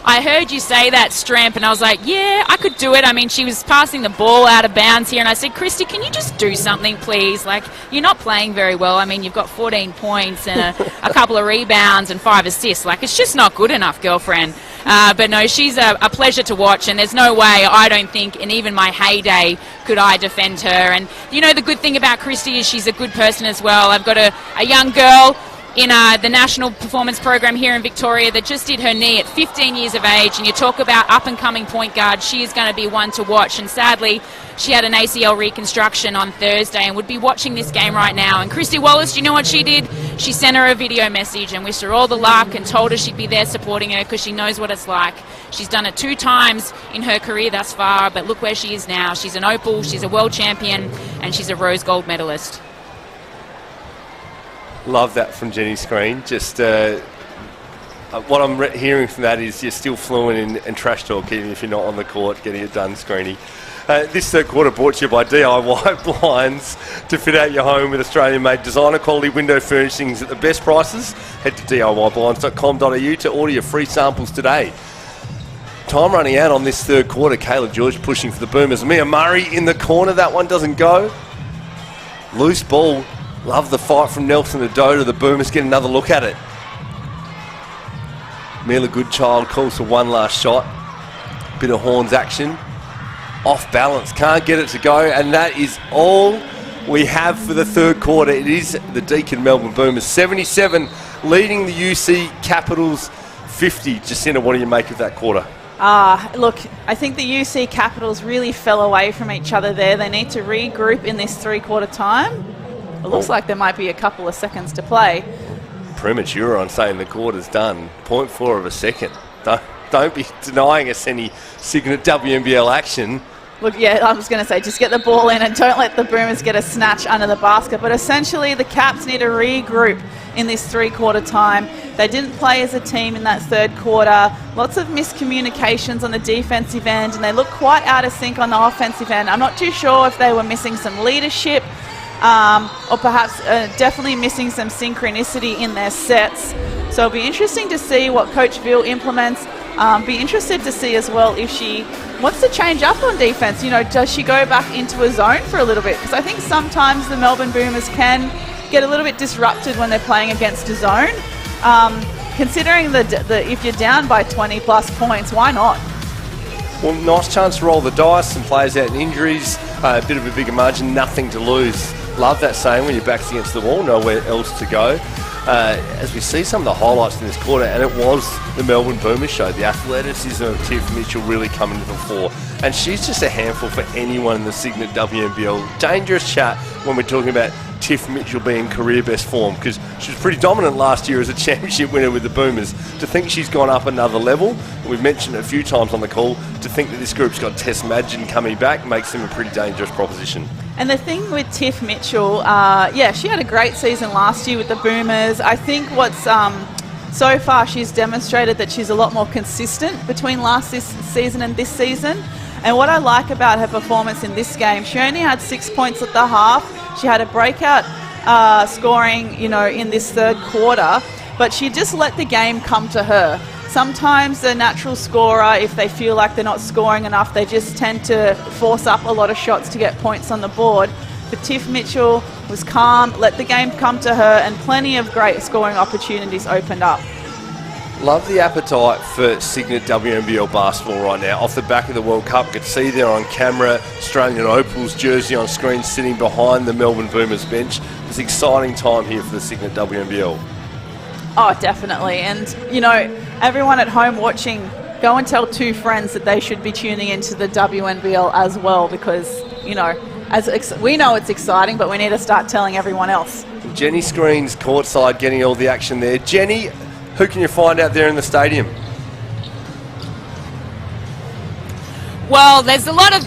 I heard you say that, Stramp, and I was like, yeah, I could do it. I mean, she was passing the ball out of bounds here, and I said, Christy, can you just do something, please? Like, you're not playing very well. I mean, you've got 14 points and a couple of rebounds and 5 assists. Like, it's just not good enough, girlfriend. But no, she's a pleasure to watch, and there's no way, I don't think, in even my heyday, could I defend her. And, you know, the good thing about Christy is she's a good person as well. I've got a young girl in the National Performance Program here in Victoria that just did her knee at 15 years of age, and you talk about up-and-coming point guard, she is going to be one to watch, and sadly she had an ACL reconstruction on Thursday and would be watching this game right now. And Christy Wallace, do you know what she did? She sent her a video message and wished her all the luck and told her she'd be there supporting her because she knows what it's like. She's done it 2 times in her career thus far, but look where she is now. She's an opal, she's a world champion, and she's a rose gold medalist. Love that from Jenny Screen. Just what I'm hearing from that is you're still fluent in trash talk, even if you're not on the court getting it done, Screeny. This third quarter brought to you by DIY Blinds. To fit out your home with Australian-made designer quality window furnishings at the best prices, head to DIYblinds.com.au to order your free samples today. Time running out on this third quarter. Kayla George pushing for the Boomers. Mia Murray in the corner. That one doesn't go. Loose ball. Love the fight from Nelson Adoda. The Boomers get another look at it. Mila Goodchild calls for one last shot. Bit of Horns action. Off balance. Can't get it to go. And that is all we have for the third quarter. It is the Deakin Melbourne Boomers 77 leading the UC Capitals 50. Jacinta, what do you make of that quarter? Look, I think the UC Capitals really fell away from each other there. They need to regroup in this three-quarter time. It looks like there might be a couple of seconds to play. Premature on saying the quarter's done. 0.4 of a second. Don't be denying us any Cygnett WNBL action. Look, yeah, I was going to say, just get the ball in and don't let the Boomers get a snatch under the basket. But essentially, the Caps need to regroup in this three-quarter time. They didn't play as a team in that third quarter. Lots of miscommunications on the defensive end, and they look quite out of sync on the offensive end. I'm not too sure if they were missing some leadership or perhaps definitely missing some synchronicity in their sets. So it'll be interesting to see what Coach Ville implements. Be interested to see as well if she wants to change up on defense. You know, does she go back into a zone for a little bit? Because I think sometimes the Melbourne Boomers can get a little bit disrupted when they're playing against a zone. Considering if you're down by 20 plus points, why not? Well, nice chance to roll the dice. Some players out in injuries, a bit of a bigger margin, nothing to lose. Love that saying when your back's against the wall, nowhere else to go. as we see some of the highlights in this quarter, and it was the Melbourne Boomers show. The athleticism of Tiff Mitchell really coming to the fore, and she's just a handful for anyone in the Cygnett WNBL. Dangerous chat when we're talking about Tiff Mitchell being career best form, because she was pretty dominant last year as a championship winner with the Boomers. To think she's gone up another level, we've mentioned it a few times on the call, to think that this group's got Tess Madgen coming back makes them a pretty dangerous proposition. And the thing with Tiff Mitchell, she had a great season last year with the Boomers. I think what's so far she's demonstrated that she's a lot more consistent between last season and this season. And what I like about her performance in this game, she only had 6 points at the half. She had a breakout scoring, in this third quarter, but she just let the game come to her. Sometimes the natural scorer, if they feel like they're not scoring enough, they just tend to force up a lot of shots to get points on the board. But Tiff Mitchell was calm, let the game come to her, and plenty of great scoring opportunities opened up. Love the appetite for Cygnett WNBL basketball right now. Off the back of the World Cup, you could see there on camera, Australian Opal's jersey on screen sitting behind the Melbourne Boomers bench. It's an exciting time here for the Cygnett WNBL. Oh, definitely. And, everyone at home watching, go and tell two friends that they should be tuning into the WNBL as well, because, we know it's exciting, but we need to start telling everyone else. Jenny Screen's courtside getting all the action there. Jenny, who can you find out there in the stadium? Well, there's a lot of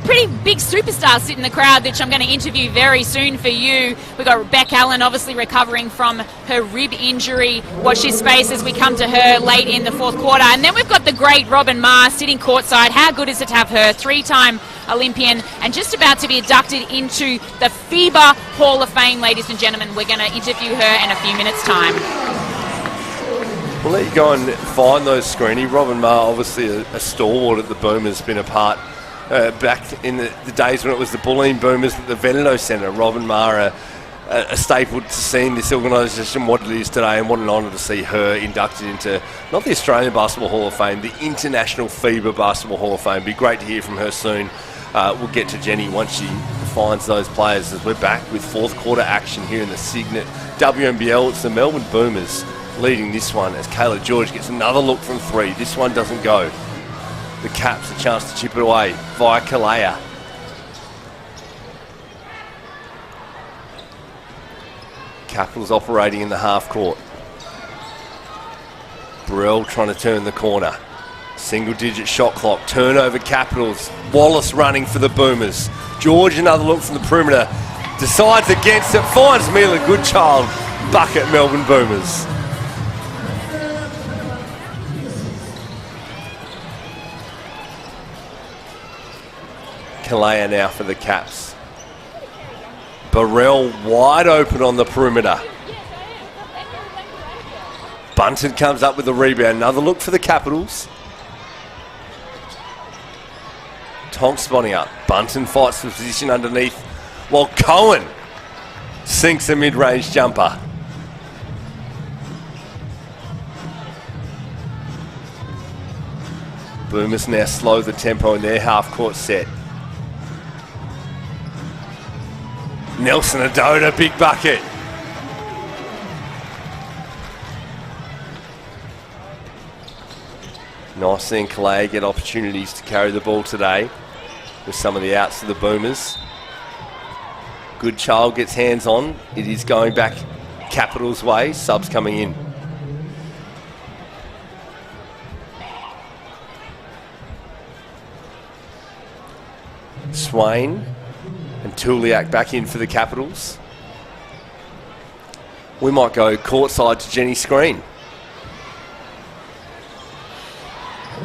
pretty big superstars sitting in the crowd, which I'm going to interview very soon for you. We've got Beck Allen obviously recovering from her rib injury. Watch this space as we come to her late in the fourth quarter. And then we've got the great Robin Marr sitting courtside. How good is it to have her? Three-time Olympian and just about to be inducted into the FIBA Hall of Fame, ladies and gentlemen. We're going to interview her in a few minutes' time. We'll let you go and find those screeny. Robin Marr, obviously a stalwart at the Boomers, been a part back in the days when it was the Bulleen Boomers at the Veneto Centre. Robin Marr, a staple to seeing this organisation what it is today, and what an honour to see her inducted into not the Australian Basketball Hall of Fame, the International FIBA Basketball Hall of Fame. Be great to hear from her soon. We'll get to Jenny once she finds those players, as we're back with fourth quarter action here in the Cygnett WNBL. It's the Melbourne Boomers leading this one as Kayla George gets another look from three. This one doesn't go. The Caps a chance to chip it away via Kalea. Capitals operating in the half court. Burrell trying to turn the corner. Single digit shot clock. Turnover Capitals. Wallace running for the Boomers. George another look from the perimeter. Decides against it. Finds Mila Goodchild. Bucket Melbourne Boomers. Kalea now for the Caps. Burrell wide open on the perimeter. Bunton comes up with the rebound. Another look for the Capitals. Tonks spotting up. Bunton fights for position underneath, while Cohen sinks a mid-range jumper. Boomers now slow the tempo in their half-court set. Nelson Adoda, big bucket. Nice seeing Kalea get opportunities to carry the ball today with some of the outs of the Boomers. Goodchild gets hands on. It is going back Capitals' way. Subs coming in. Swain and Tuliak back in for the Capitals. We might go courtside to Jenny Screen.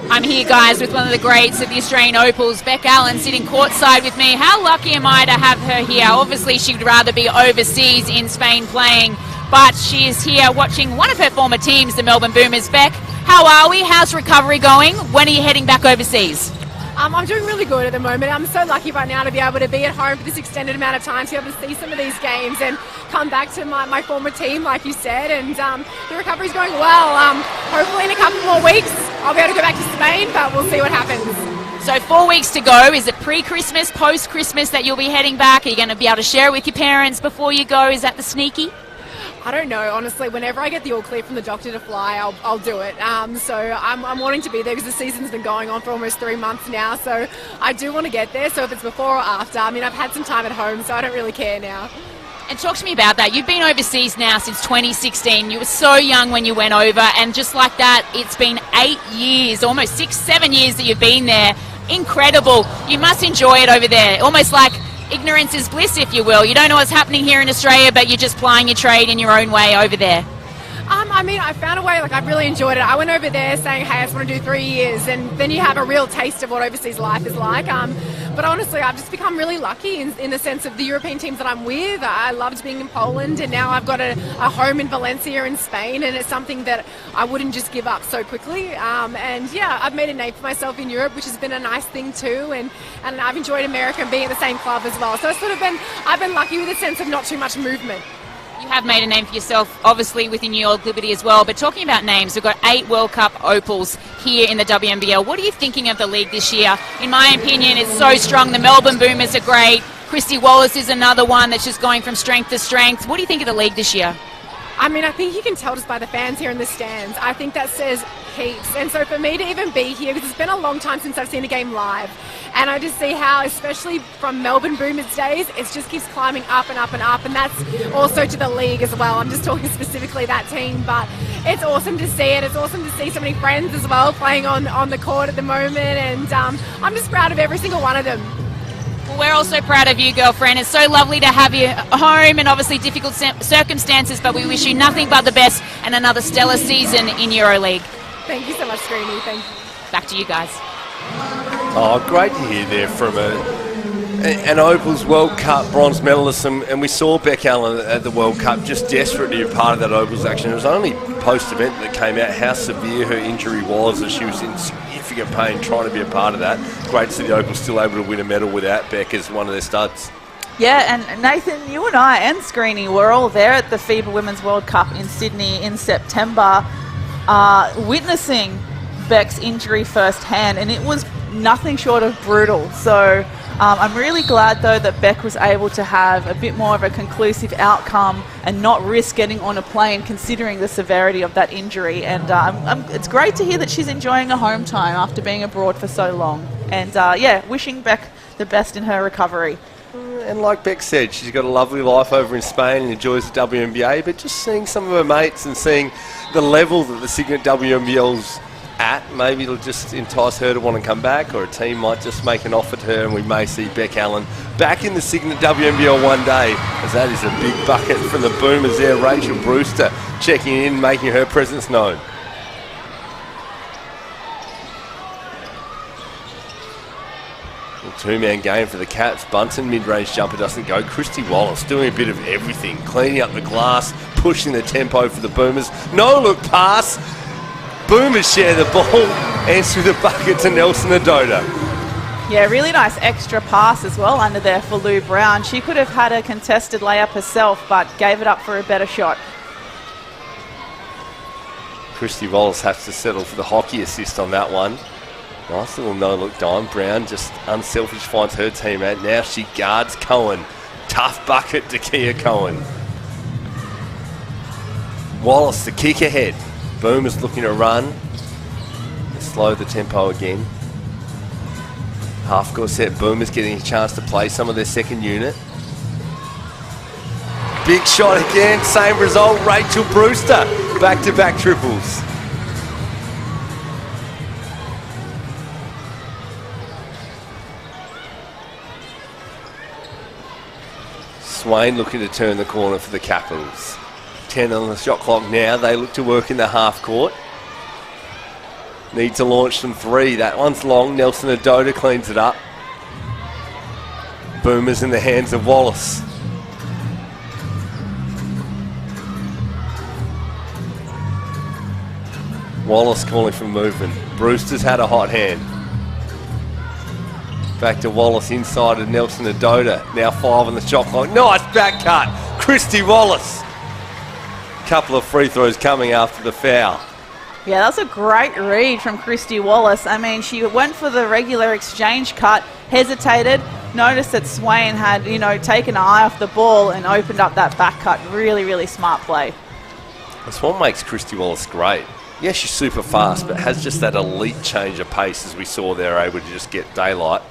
I'm here, guys, with one of the greats of the Australian Opals, Beck Allen, sitting courtside with me. How lucky am I to have her here? Obviously, she'd rather be overseas in Spain playing, but she is here watching one of her former teams, the Melbourne Boomers. Beck, how are we? How's recovery going? When are you heading back overseas? I'm doing really good at the moment. I'm so lucky right now to be able to be at home for this extended amount of time, to be able to see some of these games and come back to my former team, like you said, and the recovery's going well. Hopefully in a couple more weeks I'll be able to go back to Spain, but we'll see what happens. So 4 weeks to go. Is it pre-Christmas, post-Christmas that you'll be heading back? Are you going to be able to share it with your parents before you go? Is that the sneaky? I don't know, honestly. Whenever I get the all clear from the doctor to fly, I'll do it. So I'm wanting to be there because the season's been going on for almost 3 months now. So I do want to get there. So if it's before or after, I mean, I've had some time at home, so I don't really care now. And talk to me about that. You've been overseas now since 2016. You were so young when you went over, and just like that, it's been 8 years, almost 6-7 years that you've been there. Incredible. You must enjoy it over there. Almost like ignorance is bliss, if you will. You don't know what's happening here in Australia, but you're just plying your trade in your own way over there. I mean, I found a way, like, I've really enjoyed it. I went over there saying, hey, I just want to do 3 years, and then you have a real taste of what overseas life is like. But honestly, I've just become really lucky in the sense of the European teams that I'm with. I loved being in Poland, and now I've got a home in Valencia in Spain, and it's something that I wouldn't just give up so quickly. And yeah, I've made a name for myself in Europe, which has been a nice thing too, and I've enjoyed America and being at the same club as well. So it's sort of I've been lucky with a sense of not too much movement. You have made a name for yourself, obviously, with your New York Liberty as well. But talking about names, we've got 8 World Cup opals here in the WNBL. What are you thinking of the league this year? In my opinion, it's so strong. The Melbourne Boomers are great. Christy Wallace is another one that's just going from strength to strength. What do you think of the league this year? I mean, I think you can tell just by the fans here in the stands. I think that says heaps. And so for me to even be here, because it's been a long time since I've seen a game live, and I just see how, especially from Melbourne Boomers days, it just keeps climbing up and up and up, and that's also to the league as well. I'm just talking specifically that team, but it's awesome to see it. It's awesome to see so many friends as well playing on the court at the moment, and I'm just proud of every single one of them. Well, we're also proud of you, girlfriend. It's so lovely to have you home and obviously difficult circumstances, but we wish you nothing but the best and another stellar season in EuroLeague. Thank you so much, Screeny. Thank you. Back to you guys. Oh, great to hear there from an Opals World Cup bronze medalist, and we saw Beck Allen at the World Cup just desperate to be a part of that Opals action. It was only post-event that came out how severe her injury was, that she was in significant pain trying to be a part of that. Great to see the Opals still able to win a medal without Beck as one of their studs. Yeah, and Nathan, you and I and Screeny were all there at the FIBA Women's World Cup in Sydney in September, witnessing Beck's injury firsthand, and it was nothing short of brutal. So I'm really glad, though, that Beck was able to have a bit more of a conclusive outcome and not risk getting on a plane, considering the severity of that injury. And it's great to hear that she's enjoying a home time after being abroad for so long. And yeah, wishing Beck the best in her recovery. And like Beck said, she's got a lovely life over in Spain and enjoys the WNBA, but just seeing some of her mates and seeing the level that the Cygnett WNBL's at, maybe it'll just entice her to want to come back, or a team might just make an offer to her, and we may see Beck Allen back in the Cygnett WNBL one day, as that is a big bucket from the Boomers there. Rachel Brewster checking in, making her presence known. Two-man game for the Cats. Bunton, mid-range jumper doesn't go. Christy Wallace doing a bit of everything, cleaning up the glass, pushing the tempo for the Boomers. No-look pass. Boomers share the ball, answer the bucket to Nelson Adoda. Yeah, really nice extra pass as well under there for Lou Brown. She could have had a contested layup herself, but gave it up for a better shot. Christy Wallace has to settle for the hockey assist on that one. Nice little no-look dime. Brown just unselfish, finds her teammate. Now she guards Cohen. Tough bucket to Kia Cohen. Wallace, the kick ahead. Boomers looking to run. They slow the tempo again. Half-court set. Boomers getting a chance to play some of their second unit. Big shot again. Same result. Rachel Brewster. Back-to-back triples. Swain looking to turn the corner for the Capitals. 10 on the shot clock now. They look to work in the half court. Need to launch from three. That one's long. Nelson Adoda cleans it up. Boomers in the hands of Wallace. Wallace calling for movement. Brewster's had a hot hand. Back to Wallace inside of Nelson Adoda. Now 5 on the shot clock. Nice back cut. Christy Wallace. Couple of free throws coming after the foul. Yeah, that was a great read from Christy Wallace. I mean, she went for the regular exchange cut, hesitated, noticed that Swain had, taken an eye off the ball and opened up that back cut. Really, really smart play. That's what makes Christy Wallace great. Yeah, she's super fast, but has just that elite change of pace, as we saw there, able to just get daylight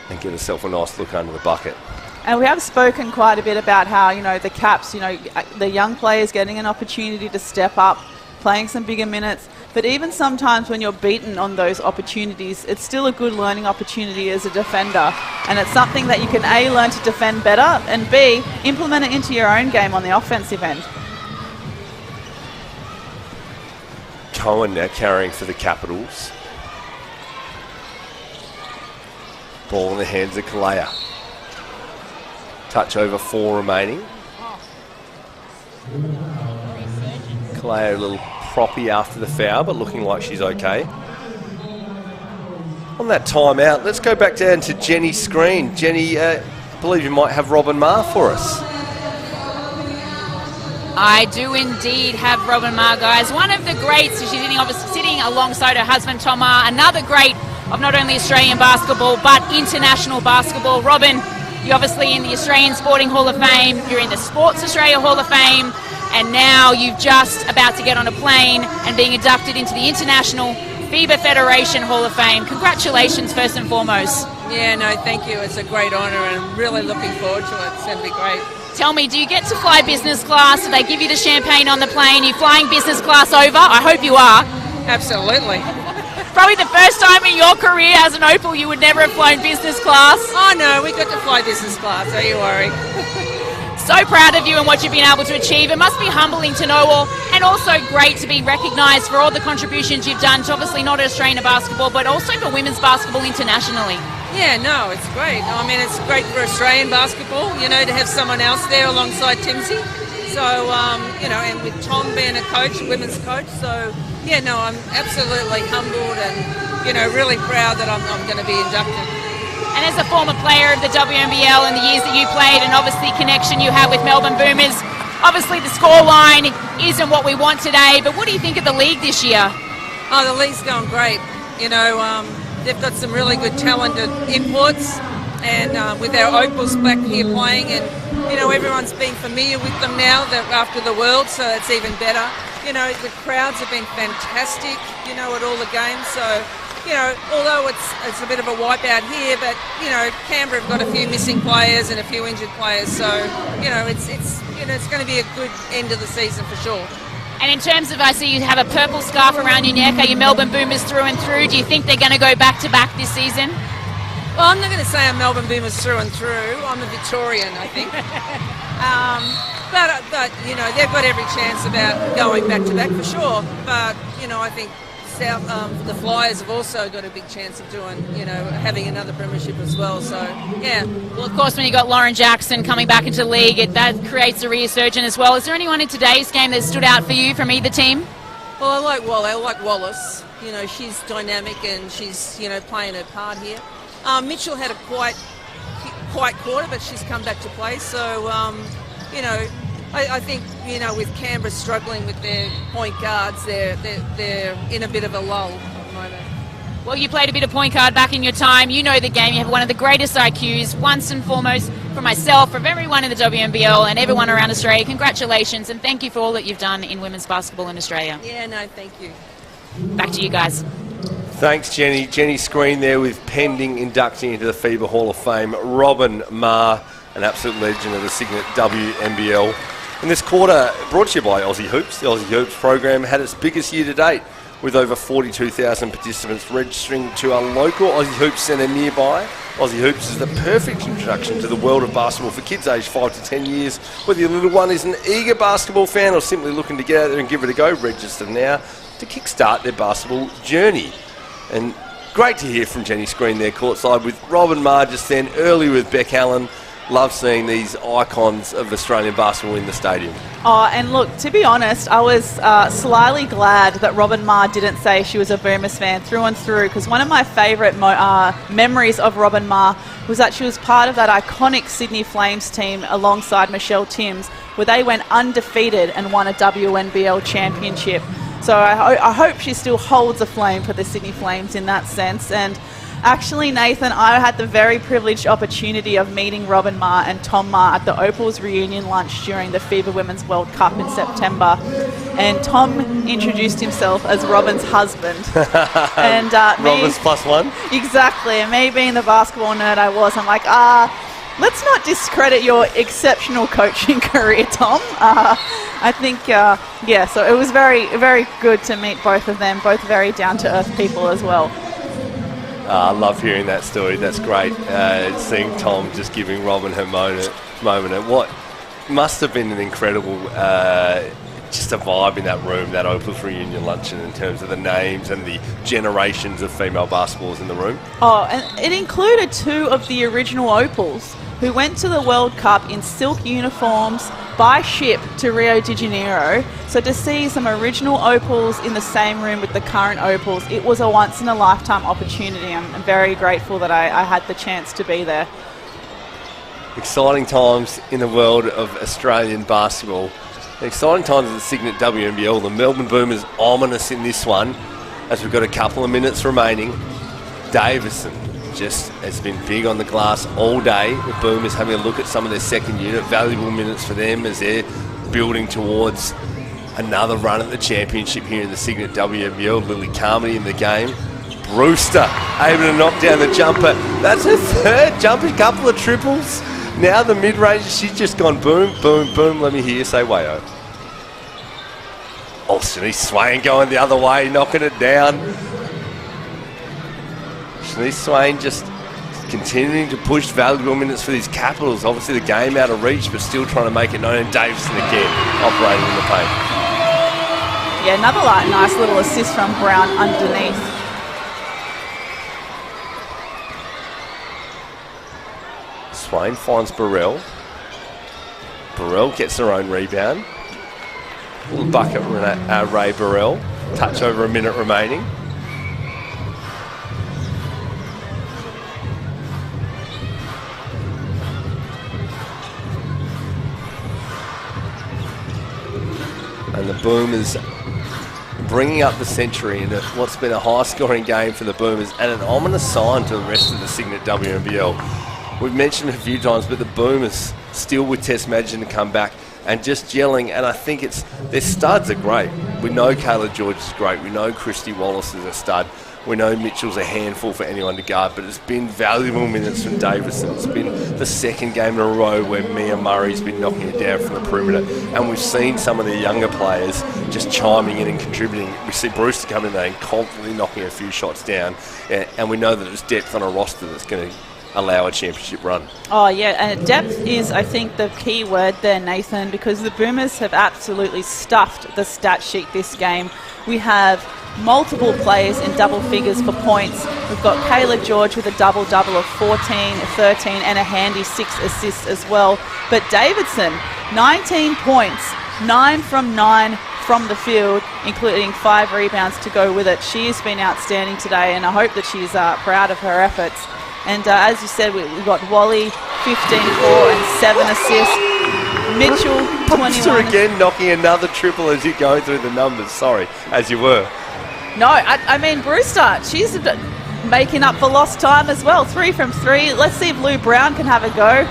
and get herself a nice look under the bucket. And we have spoken quite a bit about how, the Caps, the young players getting an opportunity to step up, playing some bigger minutes. But even sometimes when you're beaten on those opportunities, it's still a good learning opportunity as a defender. And it's something that you can A, learn to defend better, and B, implement it into your own game on the offensive end. Cohen now carrying for the Capitals. Ball in the hands of Kalea. Touch over 4 remaining. Kalea a little proppy after the foul, but looking like she's okay. On that timeout, let's go back down to Jenny's screen. Jenny, I believe you might have Robin Marr for us. I do indeed have Robin Marr, guys. One of the greats. She's sitting alongside her husband, Tom Marr, another great of not only Australian basketball, but international basketball. Robin, you're obviously in the Australian Sporting Hall of Fame. You're in the Sports Australia Hall of Fame. And now you've just about to get on a plane and being inducted into the International FIBA Federation Hall of Fame. Congratulations, first and foremost. Yeah, no, thank you. It's a great honour and I'm really looking forward to it. It's going to be great. Tell me, do you get to fly business class? Do they give you the champagne on the plane? Are you flying business class over? I hope you are. Absolutely. Probably the first time in your career as an Opal you would never have flown business class. Oh no, we got to fly business class, don't you worry. So proud of you and what you've been able to achieve. It must be humbling to know all, and also great to be recognised for all the contributions you've done to obviously not Australian basketball, but also for women's basketball internationally. Yeah, no, it's great. I mean, it's great for Australian basketball, to have someone else there alongside Timsy. So, and with Tom being a coach, women's coach. So, yeah, no, I'm absolutely humbled and, really proud that I'm going to be inducted. And as a former player of the WNBL and the years that you played, and obviously connection you have with Melbourne Boomers, obviously the scoreline isn't what we want today, but what do you think of the league this year? Oh, the league's going great. They've got some really good talented imports, and with our Opals back here playing, and everyone's been familiar with them now that after the World, so it's even better. The crowds have been fantastic, at all the games. So, although it's a bit of a wipeout here, but Canberra have got a few missing players and a few injured players. So, it's going to be a good end of the season for sure. And in terms of, I see you have a purple scarf around your neck. Are you Melbourne Boomers through and through? Do you think they're going to go back-to-back this season? Well, I'm not going to say I'm Melbourne Boomers through and through. I'm a Victorian, I think. But they've got every chance about going back-to-back for sure. But, I think the Flyers have also got a big chance of doing, having another premiership as well. So, yeah. Well, of course, when you got Lauren Jackson coming back into the league, that creates a resurgence as well. Is there anyone in today's game that stood out for you from either team? Well, I like Wallace. She's dynamic and she's, playing her part here. Mitchell had a quiet quarter, but she's come back to play. So, I think, with Canberra struggling with their point guards, they're in a bit of a lull at the moment. Well, you played a bit of point guard back in your time. You know the game. You have one of the greatest IQs, once and foremost, for myself, from everyone in the WNBL and everyone around Australia. Congratulations, and thank you for all that you've done in women's basketball in Australia. Yeah, no, thank you. Back to you guys. Thanks, Jenny. Jenny's screen there with pending inductee into the FIBA Hall of Fame, Robin Marr, an absolute legend of the Cygnett WNBL. And this quarter, brought to you by Aussie Hoops. The Aussie Hoops program had its biggest year to date, with over 42,000 participants registering to a local Aussie Hoops centre nearby. Aussie Hoops is the perfect introduction to the world of basketball for kids aged 5 to 10 years. Whether your little one is an eager basketball fan or simply looking to get out there and give it a go, register now to kickstart their basketball journey. And great to hear from Jenny Screen there courtside with Robin Marr just then, early with Beck Allen. Love seeing these icons of Australian basketball in the stadium. Oh, and look, to be honest, I was slyly glad that Robin Marr didn't say she was a Boomers fan through and through, because one of my favourite memories of Robin Marr was that she was part of that iconic Sydney Flames team alongside Michelle Timms, where they went undefeated and won a WNBL championship. So I hope she still holds a flame for the Sydney Flames in that sense. And Actually, Nathan, I had the very privileged opportunity of meeting Robin Ma and Tom Ma at the Opals reunion lunch during the FIBA Women's World Cup in September. And Tom introduced himself as Robin's husband. And Robin's plus one? Exactly. And me being the basketball nerd I was, I'm like, let's not discredit your exceptional coaching career, Tom. I think, so it was very, very good to meet both of them, both very down-to-earth people as well. I love hearing that story. That's great. Seeing Tom just giving Robin her moment. And what must have been an incredible, just a vibe in that room, that Opals reunion luncheon, in terms of the names and the generations of female basketballers in the room. Oh, and it included 2 of the original Opals who went to the World Cup in silk uniforms by ship to Rio de Janeiro. So to see some original Opals in the same room with the current Opals, it was a once-in-a-lifetime opportunity. I'm very grateful that I had the chance to be there. Exciting times in the world of Australian basketball. Exciting times at the Cygnett WNBL. The Melbourne Boomers ominous in this one, as we've got a couple of minutes remaining. Davison just has been big on the glass all day. The Boomers having a look at some of their second unit. Valuable minutes for them as they're building towards another run at the championship here in the Cygnett WNBL. Lily Carmody in the game. Brewster able to knock down the jumper. That's her third jumper, couple of triples. Now the mid-range, she's just gone boom, boom, boom. Let me hear you say wayo. Oh, Shanice Swain going the other way, knocking it down. Shanice Swain just continuing to push valuable minutes for these Capitals. Obviously the game out of reach, but still trying to make it known. And Davison again operating in the paint. Yeah, another nice little assist from Brown underneath. Swain finds Burrell. Burrell gets her own rebound. Little bucket, Ray Burrell. Touch over a minute remaining. And the Boomers bringing up the century in what's been a high-scoring game for the Boomers, and an ominous sign to the rest of the Cygnett WNBL. We've mentioned it a few times, but the Boomers still with Tess Madgen to come back and just gelling, and I think their studs are great. We know Kayla George is great. We know Christy Wallace is a stud. We know Mitchell's a handful for anyone to guard, but it's been valuable minutes from Davison. It's been the second game in a row where Mia Murray's been knocking it down from the perimeter, and we've seen some of the younger players just chiming in and contributing. We see Brewster coming in there and confidently knocking a few shots down, and we know that there's depth on a roster that's going to allow a championship run. Oh yeah, and depth is, I think, the key word there, Nathan, because the Boomers have absolutely stuffed the stat sheet this game. We have multiple players in double figures for points. We've got Kayla George with a double-double of 14, 13 and a handy 6 assists as well. But Davidson, 19 points, 9 from 9 from the field, including 5 rebounds to go with it. She has been outstanding today, and I hope that she's proud of her efforts. And as you said, we've got Wally, 15, 4 and 7 assists. Mitchell, 21. Brewster again knocking another triple as you're going through the numbers. Sorry, as you were. No, I mean, Brewster, she's making up for lost time as well. 3 from 3. Let's see if Lou Brown can have a go.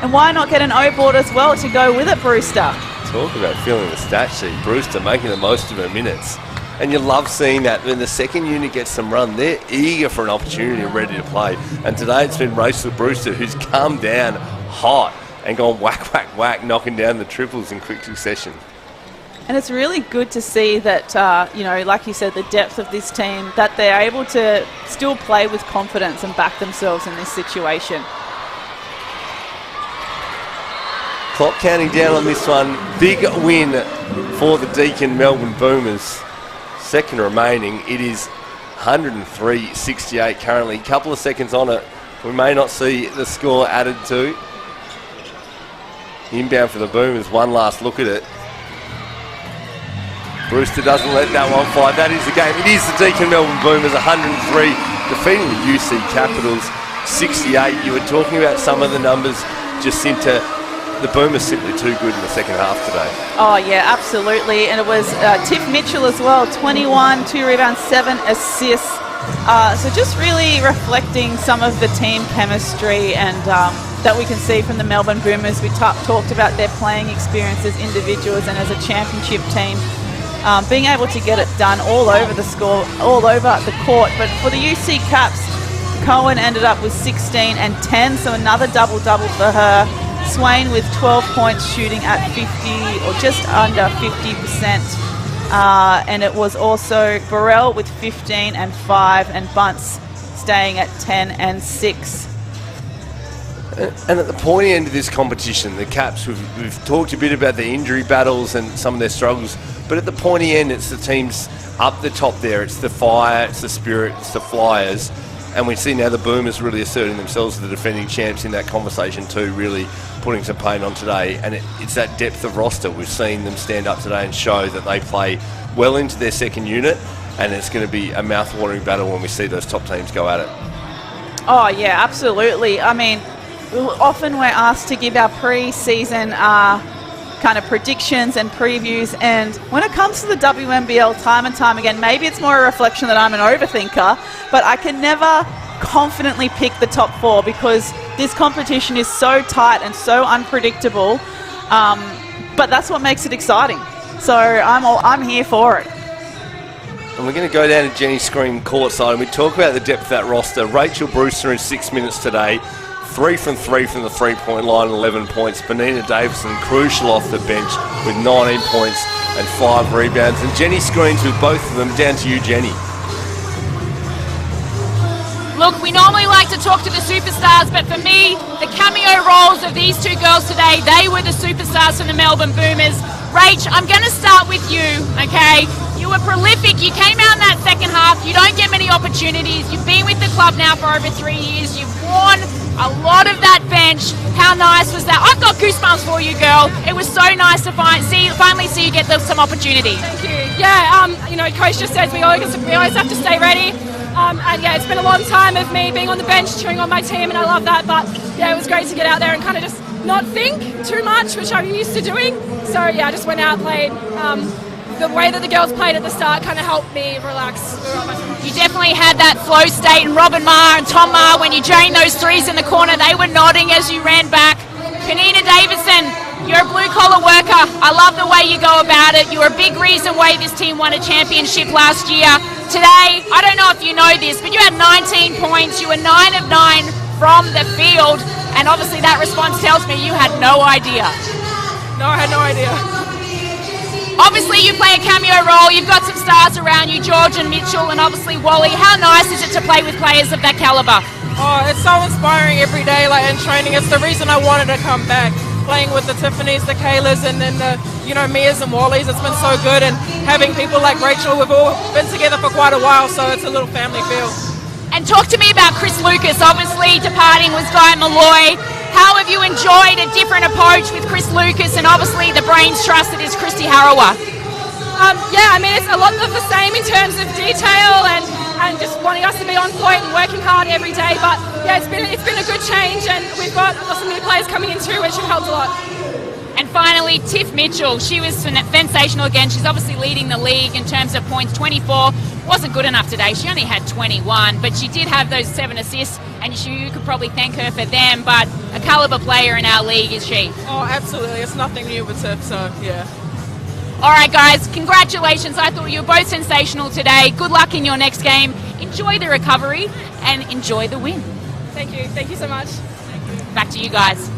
And why not get an O-board as well to go with it, Brewster? Talk about filling the stat sheet. Brewster making the most of her minutes. And you love seeing that when the second unit gets some run, they're eager for an opportunity and ready to play. And today it's been Rachel Brewster who's come down hot and gone whack, whack, whack, knocking down the triples in quick succession. And it's really good to see that, like you said, the depth of this team, that they're able to still play with confidence and back themselves in this situation. Clock counting down on this one. Big win for the Deakin Melbourne Boomers. Second remaining. It is 103-68 currently. A couple of seconds on it. We may not see the score added to. Inbound for the Boomers. One last look at it. Brewster doesn't let that one fly. That is the game. It is the Deakin Melbourne Boomers 103 defeating the UC Capitals 68. You were talking about some of the numbers, Jacinta. The Boomers simply too good in the second half today. Oh, yeah, absolutely. And it was Tiff Mitchell as well. 21, 2 rebounds, 7 assists. So just really reflecting some of the team chemistry and that we can see from the Melbourne Boomers. We talked about their playing experience as individuals and as a championship team. Being able to get it done all over the court. But for the UC Caps, Cohen ended up with 16 and 10, so another double-double for her. Swain with 12 points, shooting at 50 or just under 50%. And it was also Burrell with 15 and 5, and Bunce staying at 10 and 6. And at the pointy end of this competition, the Caps, we've talked a bit about the injury battles and some of their struggles, but at the pointy end, it's the teams up the top there. It's the Fire, it's the Spirit, it's the Flyers. And we see now the Boomers really asserting themselves as the defending champs in that conversation too, really putting some paint on today. And it's that depth of roster. We've seen them stand up today and show that they play well into their second unit, and it's going to be a mouth-watering battle when we see those top teams go at it. Oh, yeah, absolutely. I mean, often we're asked to give our pre-season kind of predictions and previews, and when it comes to the WNBL, time and time again, maybe it's more a reflection that I'm an overthinker, but I can never confidently pick the top 4 because this competition is so tight and so unpredictable, but that's what makes it exciting. So I'm here for it. And we're going to go down to Jenny Screen courtside and we talk about the depth of that roster. Rachel Brewster in 6 minutes today. 3 from 3 from the three-point line, 11 points. Benina Davison, crucial off the bench with 19 points and 5 rebounds. And Jenny Screens with both of them. Down to you, Jenny. Look, we normally like to talk to the superstars, but for me, the cameo roles of these two girls today, they were the superstars from the Melbourne Boomers. Rach, I'm going to start with you, okay? You were prolific. You came out in that second half. You don't get many opportunities. You've been with the club now for over 3 years. You've worn a lot of that bench. How nice was that? I've got goosebumps for you, girl. It was so nice to finally see you get some opportunity. Thank you. Yeah, Coach just says we always have to stay ready. And yeah, it's been a long time of me being on the bench, cheering on my team, and I love that. But yeah, it was great to get out there and kind of just not think too much, which I'm used to doing. So yeah, I just went out, played. The way that the girls played at the start kind of helped me relax. You definitely had that flow state, and Robin Marr and Tom Marr, when you drained those threes in the corner, they were nodding as you ran back. Benina Davison, you're a blue-collar worker. I love the way you go about it. You're a big reason why this team won a championship last year. Today, I don't know if you know this, but you had 19 points. You were 9 of 9 from the field, and obviously that response tells me you had no idea. No, I had no idea. Obviously, you play a cameo role. You've got some stars around you, George and Mitchell, and obviously Wally. How nice is it to play with players of that caliber? Oh, it's so inspiring every day, in training. It's the reason I wanted to come back. Playing with the Tiffany's, the Kaylas, and then the, Mia's and Wally's. It's been so good, and having people like Rachel, we've all been together for quite a while, so it's a little family feel. And talk to me about Chris Lucas. Obviously, departing was Guy Malloy. How have you enjoyed a different approach with Chris Lucas and obviously the brains trust that is Christy Harrower? Yeah, I mean, it's a lot of the same in terms of detail and just wanting us to be on point and working hard every day. But yeah, it's been a good change, and we've got some new players coming in too, which have helped a lot. And finally, Tiff Mitchell. She was sensational again. She's obviously leading the league in terms of points. 24 wasn't good enough today. She only had 21, but she did have those 7 assists, and you could probably thank her for them. But a caliber player in our league, is she? Oh, absolutely. It's nothing new with Tiff, so yeah. All right, guys, congratulations. I thought you were both sensational today. Good luck in your next game. Enjoy the recovery and enjoy the win. Thank you. Thank you so much. Back to you guys.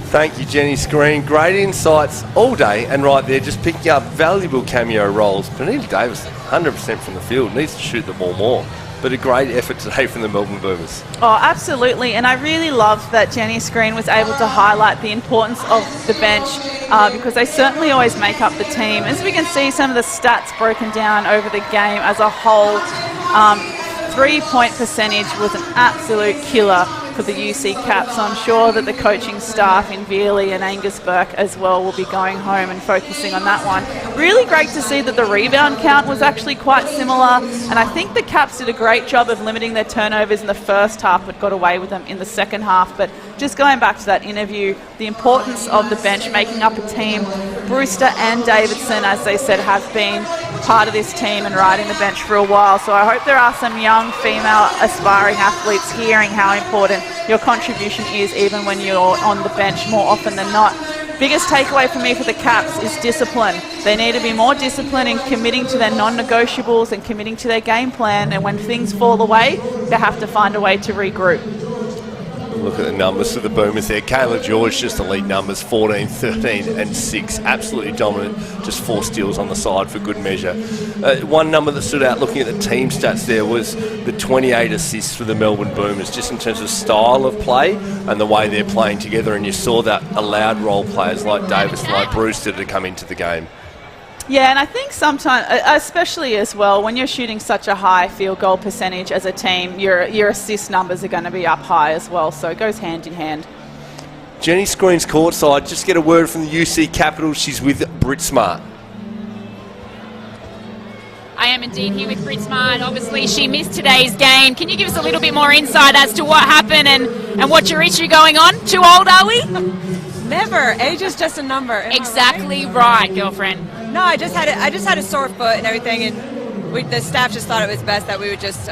Thank you, Jenny Screen. Great insights all day, and right there, just picking up valuable cameo roles. Benina Davis, 100% from the field, needs to shoot the ball more. But a great effort today from the Melbourne Boomers. Oh, absolutely. And I really love that Jenny Screen was able to highlight the importance of the bench because they certainly always make up the team. As we can see, some of the stats broken down over the game as a whole, 3-point percentage was an absolute killer for the UC Caps. So I'm sure that the coaching staff in Veerley and Angus Burke as well will be going home and focusing on that one. Really great to see that the rebound count was actually quite similar, and I think the Caps did a great job of limiting their turnovers in the first half but got away with them in the second half. But just going back to that interview, the importance of the bench making up a team. Brewster and Davidson, as they said, have been part of this team and riding the bench for a while. So I hope there are some young female aspiring athletes hearing how important your contribution is even when you're on the bench more often than not. Biggest takeaway for me for the Caps is discipline. They need to be more disciplined in committing to their non-negotiables and committing to their game plan, and when things fall away, they have to find a way to regroup. Look at the numbers for the Boomers there. Kayla George, just elite numbers, 14, 13 and 6. Absolutely dominant. Just 4 steals on the side for good measure. One number that stood out looking at the team stats there was the 28 assists for the Melbourne Boomers, just in terms of style of play and the way they're playing together. And you saw that allowed role players like Davis and like Brewster to come into the game. Yeah, and I think sometimes, especially as well, when you're shooting such a high field goal percentage as a team, your assist numbers are going to be up high as well, so it goes hand in hand. Jenny screens courtside. Just get a word from the UC Capitals. She's with Brit Smart. I am indeed here with Brit Smart. Obviously, she missed today's game. Can you give us a little bit more insight as to what happened and what's your issue going on? Too old, are we? Never. Age is just a number. Exactly right, girlfriend. No, I just had a sore foot and everything, and the staff just thought it was best that we would just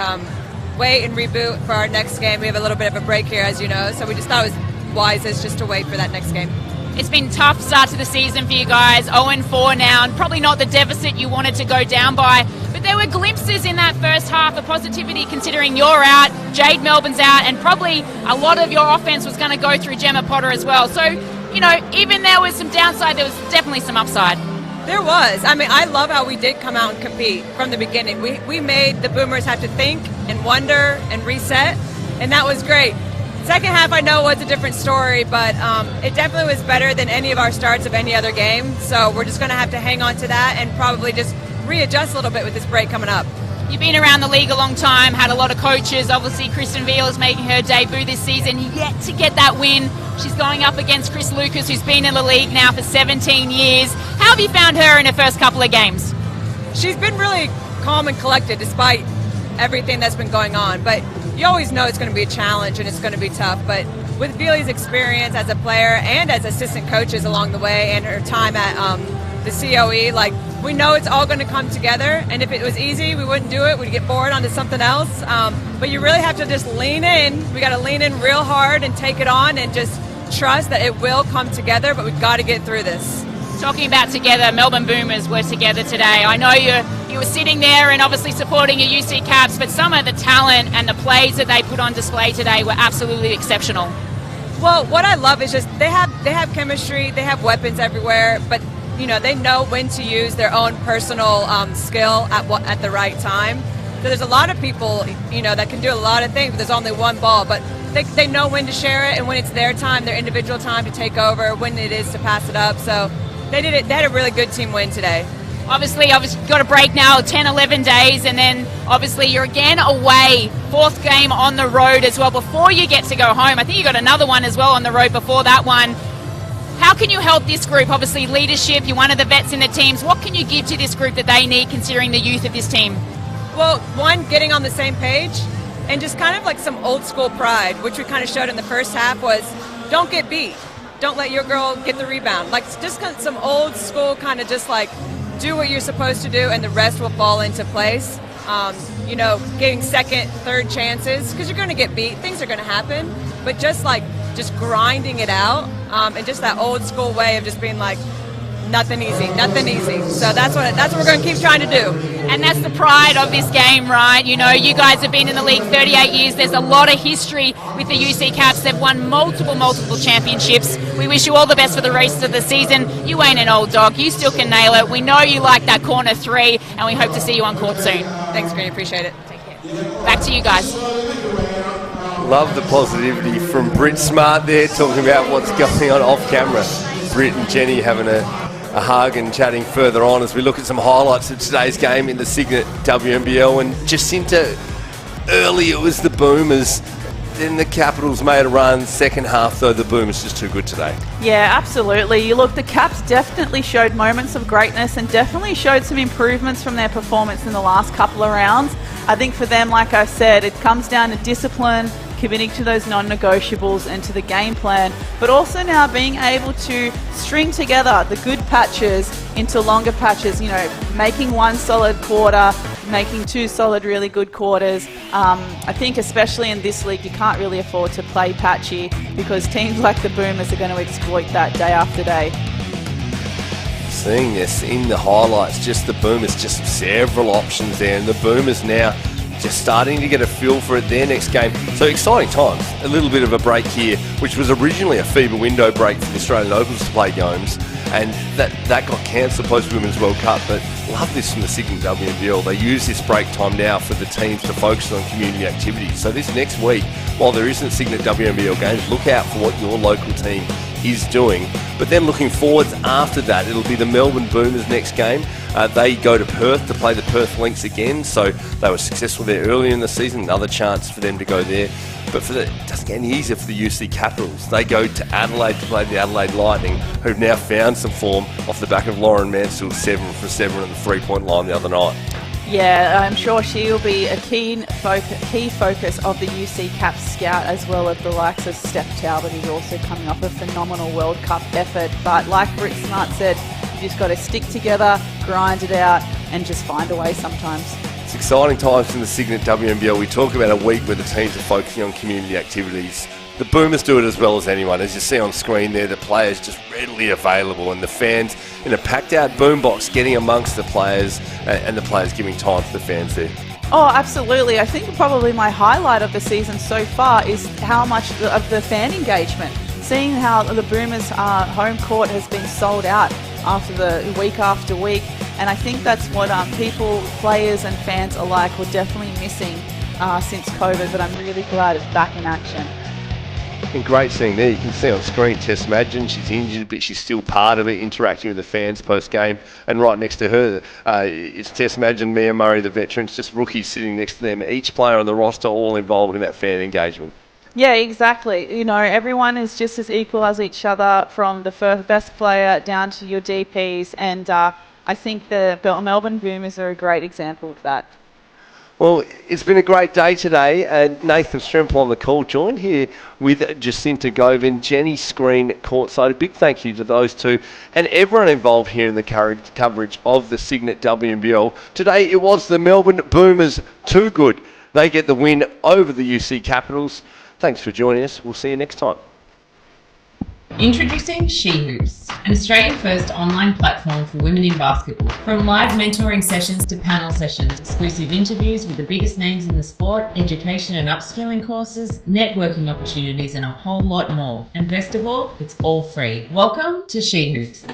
wait and reboot for our next game. We have a little bit of a break here, as you know, so we just thought it was wisest just to wait for that next game. It's been a tough start to the season for you guys, 0-4 now, and probably not the deficit you wanted to go down by, but there were glimpses in that first half of positivity considering you're out, Jade Melbourne's out, and probably a lot of your offense was going to go through Gemma Potter as well. So, you know, even there was some downside, there was definitely some upside. There was. I mean, I love how we did come out and compete from the beginning. We made the Boomers have to think and wonder and reset, and that was great. Second half, I know, was a different story, but it definitely was better than any of our starts of any other game. So we're just going to have to hang on to that and probably just readjust a little bit with this break coming up. You've been around the league a long time, had a lot of coaches. Obviously, Kristen Veal is making her debut this season, yet to get that win. She's going up against Chris Lucas, who's been in the league now for 17 years. How have you found her in her first couple of games? She's been really calm and collected despite everything that's been going on. But you always know it's going to be a challenge and it's going to be tough. But with Veal's experience as a player and as assistant coaches along the way and her time at the COE, like, we know it's all going to come together, and if it was easy, we wouldn't do it. We'd get bored onto something else. But you really have to just lean in. We got to lean in real hard and take it on and just trust that it will come together, but we've got to get through this. Talking about together, Melbourne Boomers were together today. I know you were sitting there and obviously supporting your UC Caps, but some of the talent and the plays that they put on display today were absolutely exceptional. Well, what I love is just they have chemistry, they have weapons everywhere, but you know, they know when to use their own personal skill at the right time. So there's a lot of people, you know, that can do a lot of things, but there's only one ball. But they know when to share it and when it's their time, their individual time to take over, when it is to pass it up. So they did it. They had a really good team win today. Obviously got a break now, 10, 11 days, and then obviously you're again away, 4th game on the road as well before you get to go home. I think you got another one as well on the road before that one. How can you help this group? Obviously leadership, you're one of the vets in the teams. What can you give to this group that they need considering the youth of this team? Well, one, getting on the same page and just kind of like some old school pride, which we kind of showed in the first half, was don't get beat. Don't let your girl get the rebound. Like just some old school kind of just like do what you're supposed to do and the rest will fall into place. You know, getting second, third chances because you're going to get beat. Things are going to happen. But just grinding it out and just that old school way of just being like, nothing easy. So that's what we're going to keep trying to do. And that's the pride of this game, right? You know, you guys have been in the league 38 years. There's a lot of history with the UC Caps. They've won multiple championships. We wish you all the best for the rest of the season. You ain't an old dog. You still can nail it. We know you like that corner 3, and we hope to see you on court soon. Thanks, Green. Appreciate it. Take care. Back to you guys. Love the positivity from Brit Smart there, talking about what's going on off camera. Brit and Jenny having a hug and chatting further on as we look at some highlights of today's game in the Cygnett WNBL. And Jacinta, early it was the Boomers, then the Capitals made a run. Second half though, the Boomers just too good today. Yeah, absolutely. You look, the Caps definitely showed moments of greatness and definitely showed some improvements from their performance in the last couple of rounds. I think for them, like I said, it comes down to discipline, committing to those non-negotiables and to the game plan, but also now being able to string together the good patches into longer patches, you know, making one solid quarter, making two solid really good quarters. I think especially in this league you can't really afford to play patchy because teams like the Boomers are going to exploit that day after day. Seeing this in the highlights, just the Boomers, just several options there, and the Boomers now just starting to get a feel for it their next game. So exciting times. A little bit of a break here, which was originally a FIBA window break for the Australian Opens to play games, and that got cancelled post Women's World Cup. But love this from the Cygnett WNBL. They use this break time now for the teams to focus on community activities. So this next week, while there isn't Cygnett WNBL games, look out for what your local team is doing. But then looking forwards after that, it'll be the Melbourne Boomers next game. They go to Perth to play the Perth Lynx again, so they were successful there earlier in the season. Another chance for them to go there. But it doesn't get any easier for the UC Capitals. They go to Adelaide to play the Adelaide Lightning, who've now found some form off the back of Lauren Mansfield 7 for 7 on the three-point line the other night. Yeah, I'm sure she'll be a key focus of the UC Caps scout, as well as the likes of Steph Talbot, who's also coming off a phenomenal World Cup effort. But like Britt Smart said, you just got to stick together, grind it out, and just find a way sometimes. It's exciting times in the Cygnett WNBL. We talk about a week where the teams are focusing on community activities. The Boomers do it as well as anyone. As you see on screen there, the players just readily available, and the fans in a packed-out boombox getting amongst the players, and the players giving time to the fans there. Oh, absolutely. I think probably my highlight of the season so far is how much of the fan engagement. Seeing how the Boomers' home court has been sold out after week, and I think that's what people, players and fans alike were definitely missing since COVID, but I'm really glad it's back in action. And great seeing there, you can see on screen Tess Madgen, she's injured but she's still part of it, interacting with the fans post-game, and right next to her it's Tess Madgen, Mia Murray, the veterans, just rookies sitting next to them, each player on the roster all involved in that fan engagement. Yeah, exactly. You know, everyone is just as equal as each other, from the first best player down to your DPs, and I think the Melbourne Boomers are a great example of that. Well, it's been a great day today, and Nathan Stremple on the call, joined here with Jacinta Govin, Jenny Screen courtside. A big thank you to those two and everyone involved here in the coverage of the Cygnett WNBL. Today it was the Melbourne Boomers too good. They get the win over the UC Capitals. Thanks for joining us. We'll see you next time. Introducing She Hoops, an Australian-first online platform for women in basketball. From live mentoring sessions to panel sessions, exclusive interviews with the biggest names in the sport, education and upskilling courses, networking opportunities, and a whole lot more. And best of all, it's all free. Welcome to She Hoops.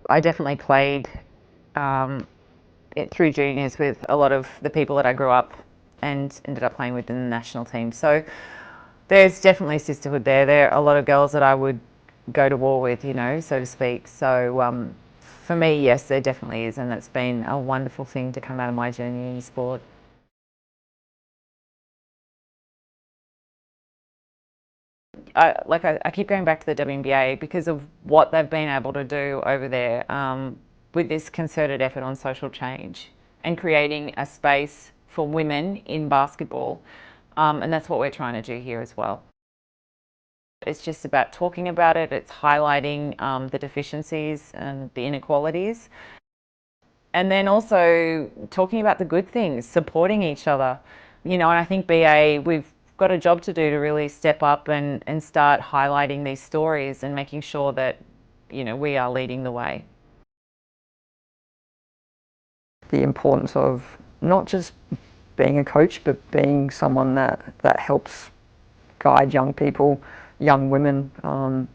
I definitely played through juniors with a lot of the people that I grew up and ended up playing with in the national team. So there's definitely sisterhood there. There are a lot of girls that I would go to war with, you know, so to speak. So for me, yes, there definitely is, and it's been a wonderful thing to come out of my journey in sport. I keep going back to the WNBA because of what they've been able to do over there with this concerted effort on social change and creating a space for women in basketball, and that's what we're trying to do here as well. It's just about talking about it, it's highlighting the deficiencies and the inequalities, and then also talking about the good things, supporting each other. You know, and I think BA, we've got a job to do to really step up and start highlighting these stories and making sure that, you know, we are leading the way. The importance of not just being a coach, but being someone that helps guide young people, young women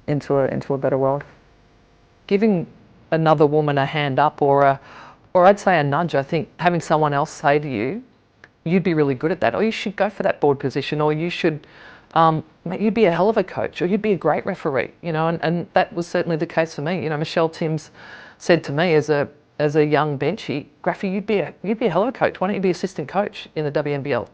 into a better world. Giving another woman a hand up or I'd say a nudge. I think having someone else say to you, you'd be really good at that, or you should go for that board position, or you should, you'd be a hell of a coach, or you'd be a great referee, you know, and that was certainly the case for me. You know, Michelle Timms said to me as a young benchy, Graffy, you'd be a hell of a coach. Why don't you be assistant coach in the WNBL?